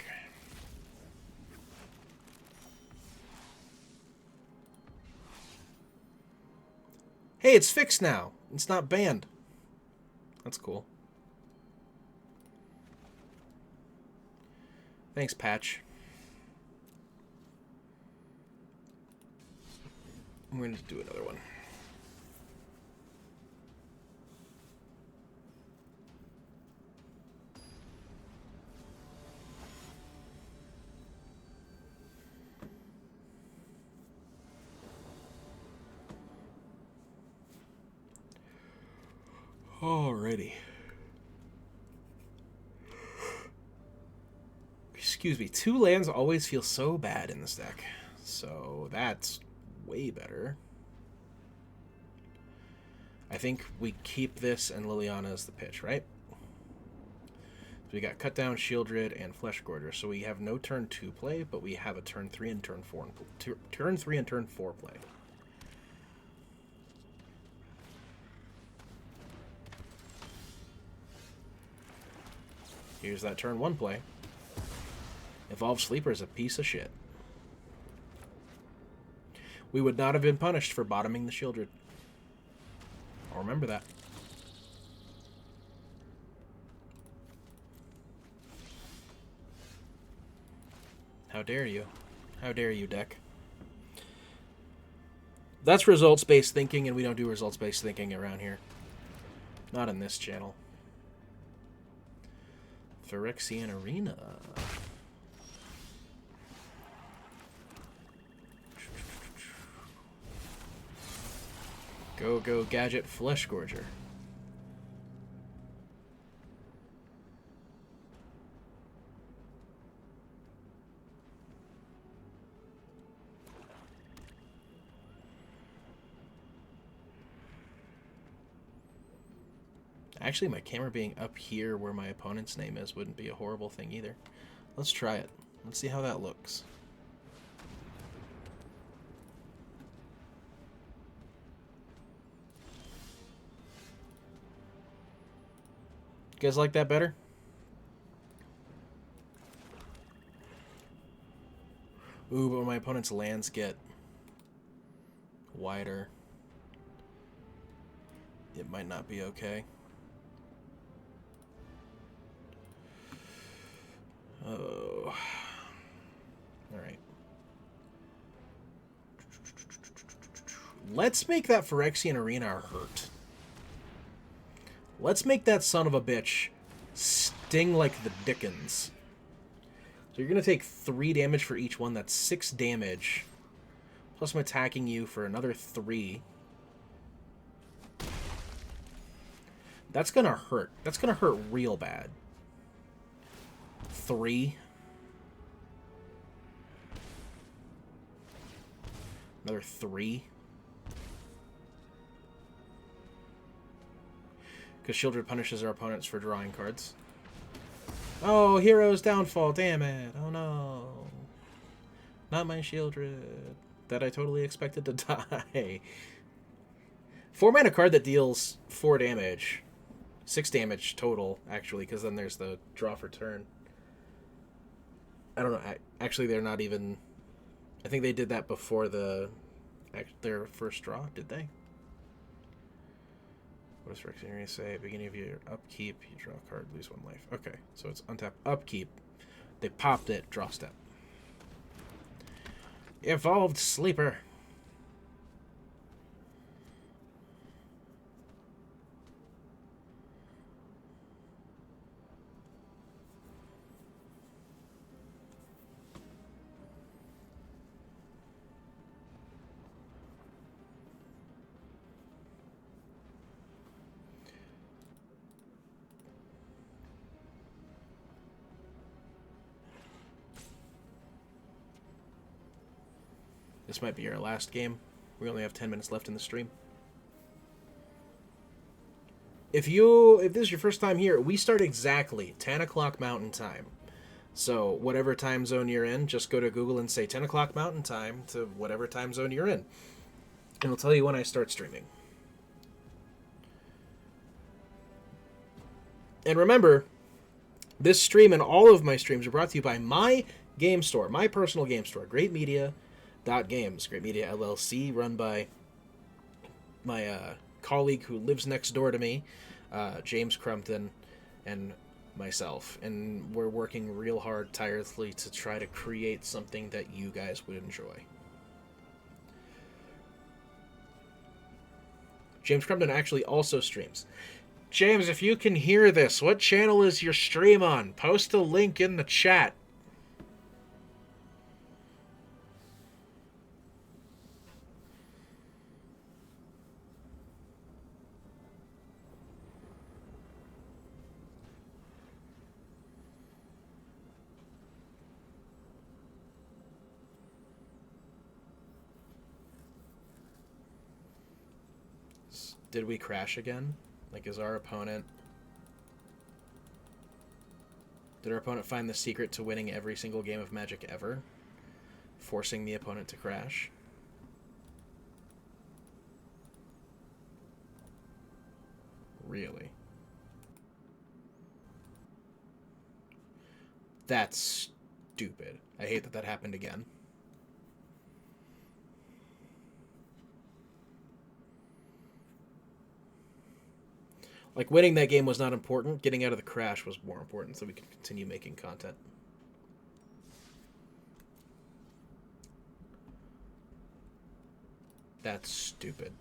Hey, it's fixed now. It's not banned. That's cool. Thanks, patch. I'm going to do another one. Alrighty. Excuse me. 2 lands always feel so bad in this deck. So that's way better. I think we keep this and Liliana as the pitch, right? So we got Cut Down, Shieldred, and Flesh Gorger. So we have no turn 2 play, but we have a turn 3 and turn 4 turn 3 and turn 4 play. Here's that turn 1 play. Evolved Sleeper is a piece of shit. We would not have been punished for bottoming the Shieldred. I'll remember that. How dare you? How dare you, deck? That's results-based thinking, and we don't do results-based thinking around here. Not in this channel. Phyrexian Arena. Go, go, Gadget Flesh Gorger. Actually, my camera being up here where my opponent's name is wouldn't be a horrible thing either. Let's try it. Let's see how that looks. You guys like that better? Ooh, but when my opponent's lands get wider, it might not be okay. Oh. Alright. Let's make that Phyrexian Arena hurt. Let's make that son of a bitch sting like the dickens. So you're going to take 3 damage for each one. That's 6 damage. Plus I'm attacking you for another 3. That's going to hurt. That's going to hurt real bad. 3. Another 3. Because Shieldred punishes our opponents for drawing cards. Oh, Hero's Downfall, damn it. Oh no. Not my Shieldred. That I totally expected to die. 4 mana card that deals 4 damage. 6 damage total, actually, because then there's the draw for turn. I don't know. Actually, they're not even... I think they did that before their first draw, did they? What does Phyrexian Arena say? At the beginning of your upkeep, you draw a card, lose 1 life. Okay, so it's untap upkeep. They popped it, draw step. Evolved Sleeper. This might be our last game. We only have 10 minutes left in the stream. If this is your first time here, we start exactly 10 o'clock Mountain Time. So whatever time zone you're in, just go to Google and say 10 o'clock Mountain Time to whatever time zone you're in. And it'll tell you when I start streaming. And remember, this stream and all of my streams are brought to you by my game store, my personal game store, Great Media Games, Great Media LLC, run by my colleague who lives next door to me, James Crumpton, and myself. And we're working real hard, tirelessly, to try to create something that you guys would enjoy. James Crumpton actually also streams. James, if you can hear this, what channel is your stream on? Post a link in the chat. Did we crash again? Like, is our opponent... Did our opponent find the secret to winning every single game of Magic ever? Forcing the opponent to crash? Really? That's stupid. I hate that that happened again. Like, winning that game was not important. Getting out of the crash was more important so we could continue making content. That's stupid.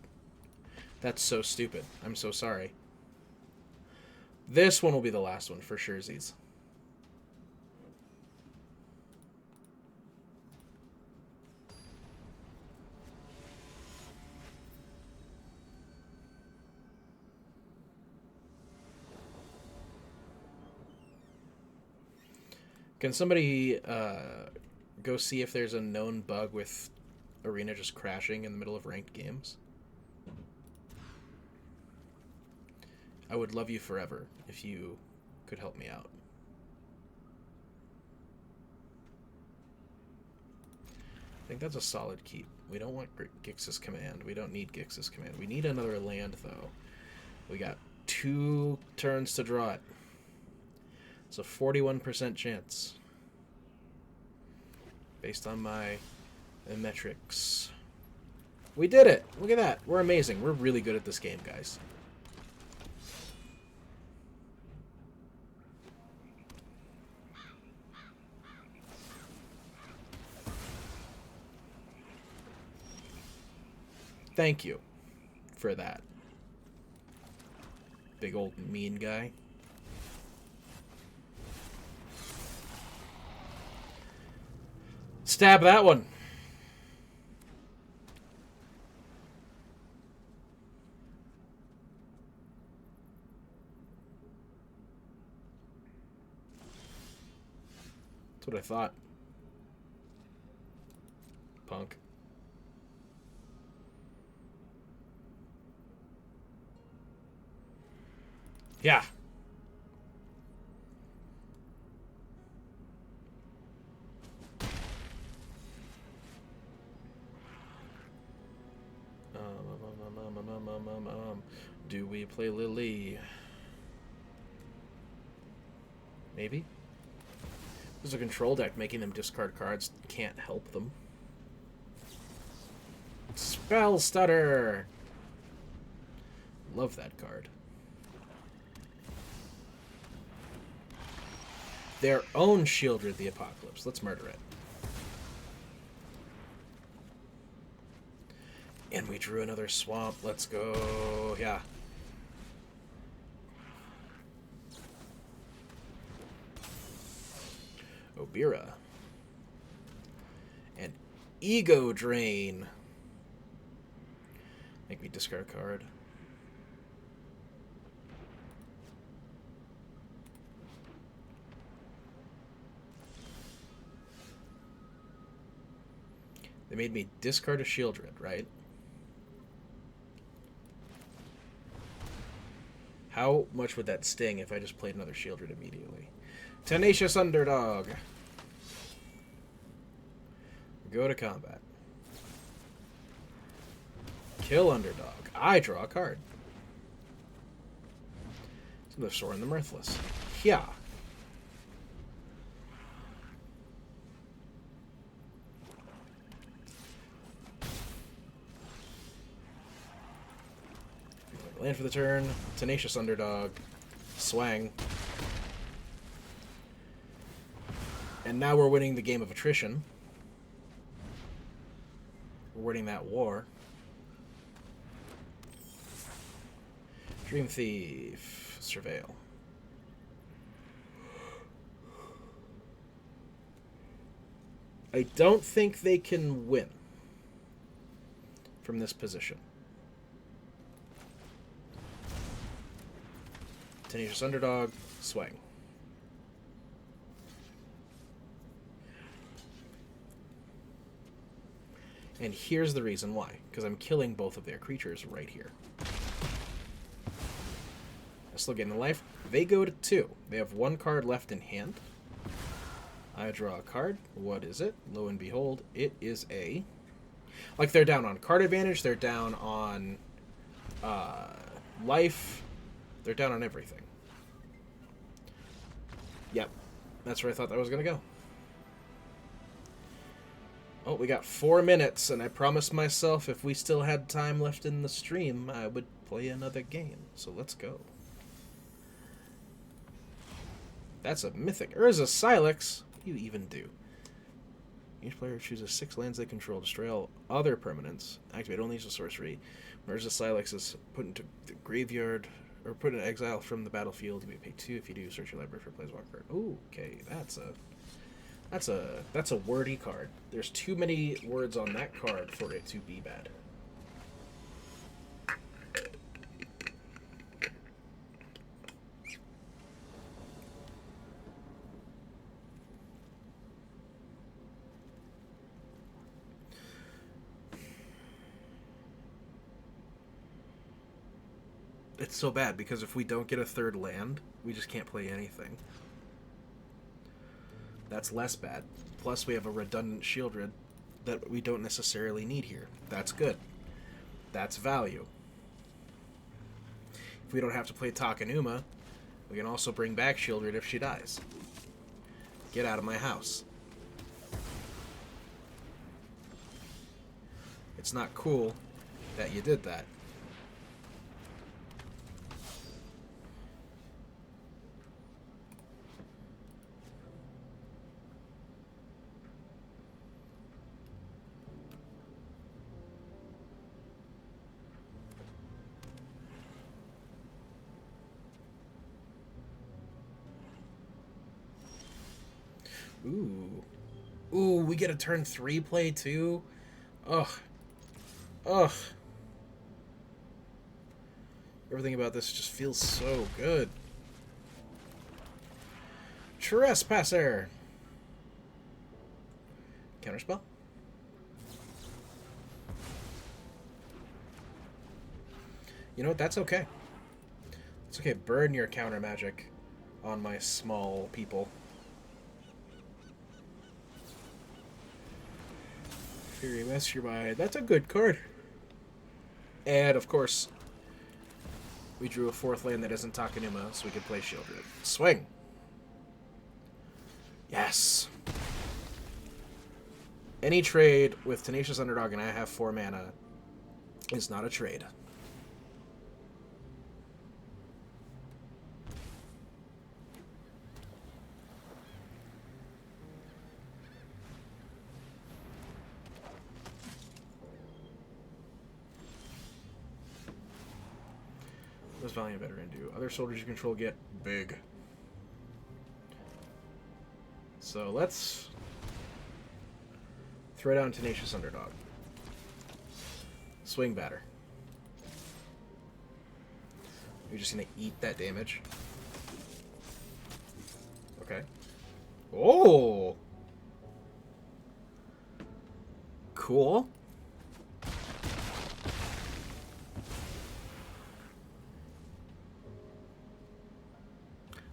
That's so stupid. I'm so sorry. This one will be the last one for sure, Z's. Can somebody go see if there's a known bug with Arena just crashing in the middle of ranked games? I would love you forever if you could help me out. I think that's a solid keep. We don't want Gix's Command. We don't need Gix's Command. We need another land, though. We got 2 turns to draw it. It's a 41% chance. Based on my metrics. We did it! Look at that. We're amazing. We're really good at this game, guys. Thank you for that. Big old mean guy. Stab that one. That's what I thought. Punk. Yeah. Do we play Lily? Maybe? There's a control deck. Making them discard cards can't help them. Spell Stutter! Love that card. Their own Shieldred the Apocalypse. Let's murder it. And we drew another swamp. Let's go. Yeah. Obira. And Ego Drain. Make me discard a card. They made me discard a Shieldred, right? How much would that sting if I just played another Shieldred immediately? Tenacious Underdog. Go to combat. Kill Underdog. I draw a card. It's another Sorin the Mirthless. Yeah. Land for the turn. Tenacious Underdog. Swang. And now we're winning the game of attrition. We're winning that war. Dream Thief. Surveil. I don't think they can win from this position. Tenacious Underdog, swing. And here's the reason why. Because I'm killing both of their creatures right here. I still getting the life. They go to 2. They have 1 card left in hand. I draw a card. What is it? Lo and behold, it is a... Like, they're down on card advantage. They're down on life. They're down on everything. Yep. That's where I thought that was going to go. Oh, we got 4 minutes, and I promised myself if we still had time left in the stream, I would play another game. So let's go. That's a mythic. Urza Silex. What do you even do? Each player chooses 6 lands they control. Destroy all other permanents. Activate only as a sorcery. Urza Silex is put into the graveyard, or put in exile from the battlefield. You may pay 2 if you do. Search your library for a planeswalker. Ooh, okay, that's a wordy card. There's too many words on that card for it to be bad. It's so bad because if we don't get a 3rd land, we just can't play anything. That's less bad. Plus, we have a redundant Shieldred that we don't necessarily need here. That's good. That's value. If we don't have to play Takenuma, we can also bring back Shieldred if she dies. Get out of my house. It's not cool that you did that. Ooh. Ooh, we get a turn 3 play too? Ugh. Ugh. Everything about this just feels so good. Trespasser. Counterspell. You know what? That's okay. It's okay. Burn your counter magic on my small people. Fury Mastermind. That's a good card. And, of course, we drew a 4th land that isn't Takenuma, so we could play Shieldred. Swing! Yes! Any trade with Tenacious Underdog and I have 4 mana is not a trade. What does Valiant Veteran do? Other soldiers you control get big. So let's throw down Tenacious Underdog. Swing Batter. You're just gonna eat that damage. Okay. Oh! Cool.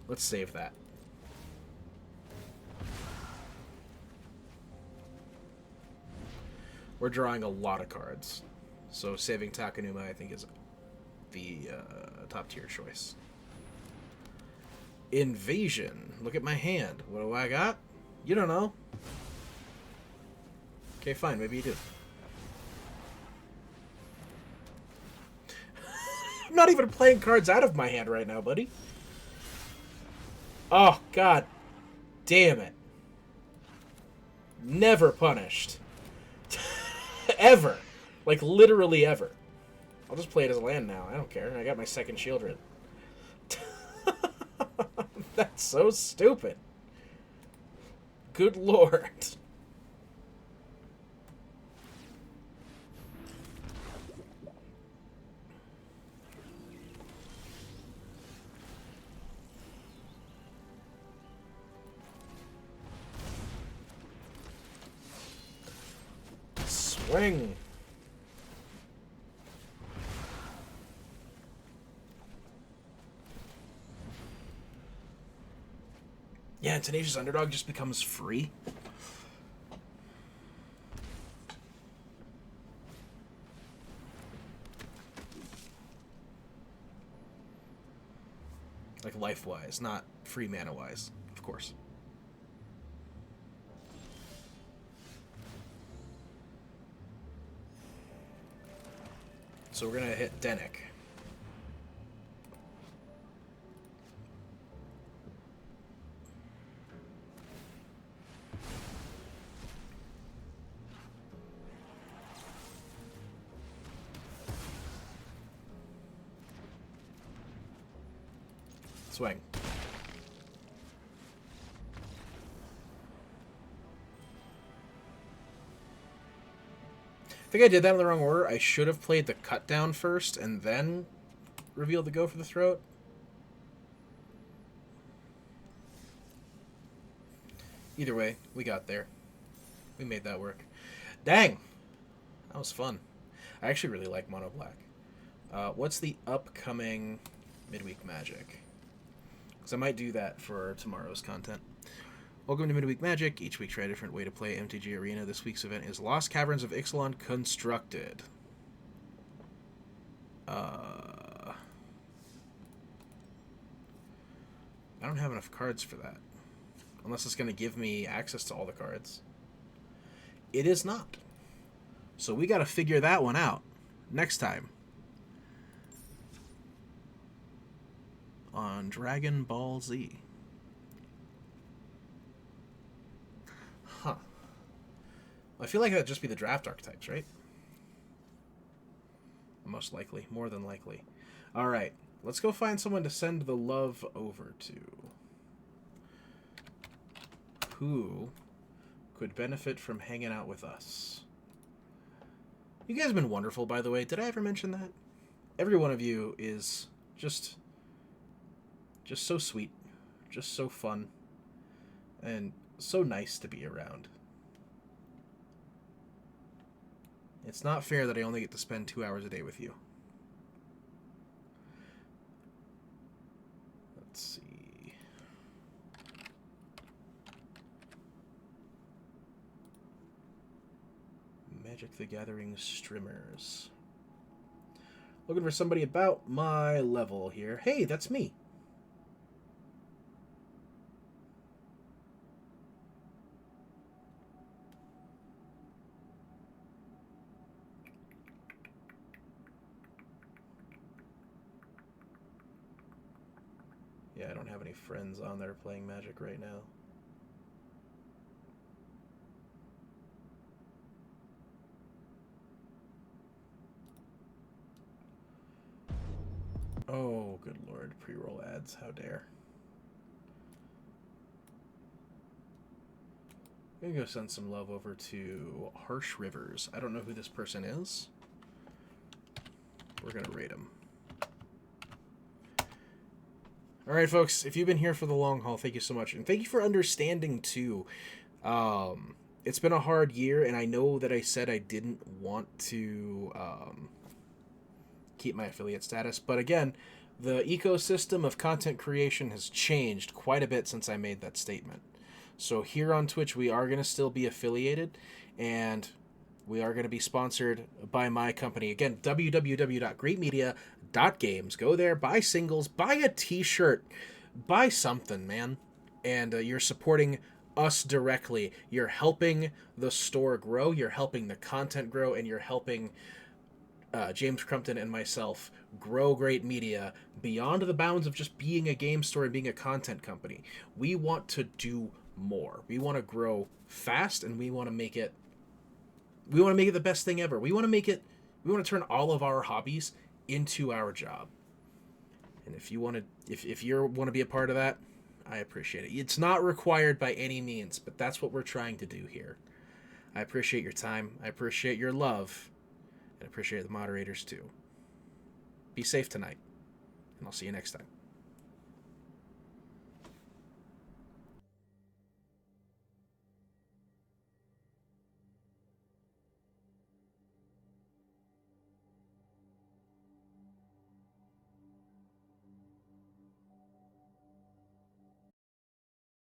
Let's save that. We're drawing a lot of cards. So saving Takenuma, I think, is the top tier choice. Invasion. Look at my hand. What do I got? You don't know. Okay, fine. Maybe you do. I'm not even playing cards out of my hand right now, buddy. Oh, god damn it. Never punished. Ever. Like, literally ever. I'll just play it as a land now. I don't care. I got my second Shieldred. That's so stupid. Good lord. Swing. Yeah, and Tenacious Underdog just becomes free. Like life-wise, not free mana-wise, of course. So we're going to hit Dennick. Swing. I think I did that in the wrong order. I should have played the cut down first and then revealed the go for the throat. Either way, we got there. We made that work. Dang! That was fun. I actually really like Mono Black. What's the upcoming midweek magic? Because I might do that for tomorrow's content. Welcome to Midweek Magic. Each week try a different way to play MTG Arena. This week's event is Lost Caverns of Ixalan Constructed. I don't have enough cards for that. Unless it's going to give me access to all the cards. It is not. So we got to figure that one out next time. On Dragon Ball Z. Huh. I feel like that'd just be the draft archetypes, right? Most likely. More than likely. Alright. Let's go find someone to send the love over to. Who could benefit from hanging out with us? You guys have been wonderful, by the way. Did I ever mention that? Every one of you is just so sweet. Just so fun. And so nice to be around. It's not fair that I only get to spend 2 hours a day with you. Let's see. Magic the Gathering streamers. Looking for somebody about my level here. Hey, that's me. Yeah, I don't have any friends on there playing Magic right now. Oh, good lord. Pre-roll ads. How dare. I'm going to go send some love over to Harsh Rivers. I don't know who this person is. We're going to rate him. All right, folks, if you've been here for the long haul, thank you so much. And thank you for understanding, too. It's been a hard year, and I know that I said I didn't want to keep my affiliate status. But again, the ecosystem of content creation has changed quite a bit since I made that statement. So here on Twitch, we are going to still be affiliated, and we are going to be sponsored by my company. Again, www.greatmedia.games. Go there, buy singles, buy a t-shirt, buy something, man. And you're supporting us directly. You're helping the store grow, you're helping the content grow, and you're helping James Crumpton and myself grow Great Media beyond the bounds of just being a game store and being a content company. We want to do more. We want to grow fast, and we want to make it the best thing ever. We want to make it We want to turn all of our hobbies into our job. And if you want to, if you want to be a part of that, I appreciate it. It's not required by any means, but that's what we're trying to do here. I appreciate your time. I appreciate your love. And I appreciate the moderators too. Be safe tonight. And I'll see you next time.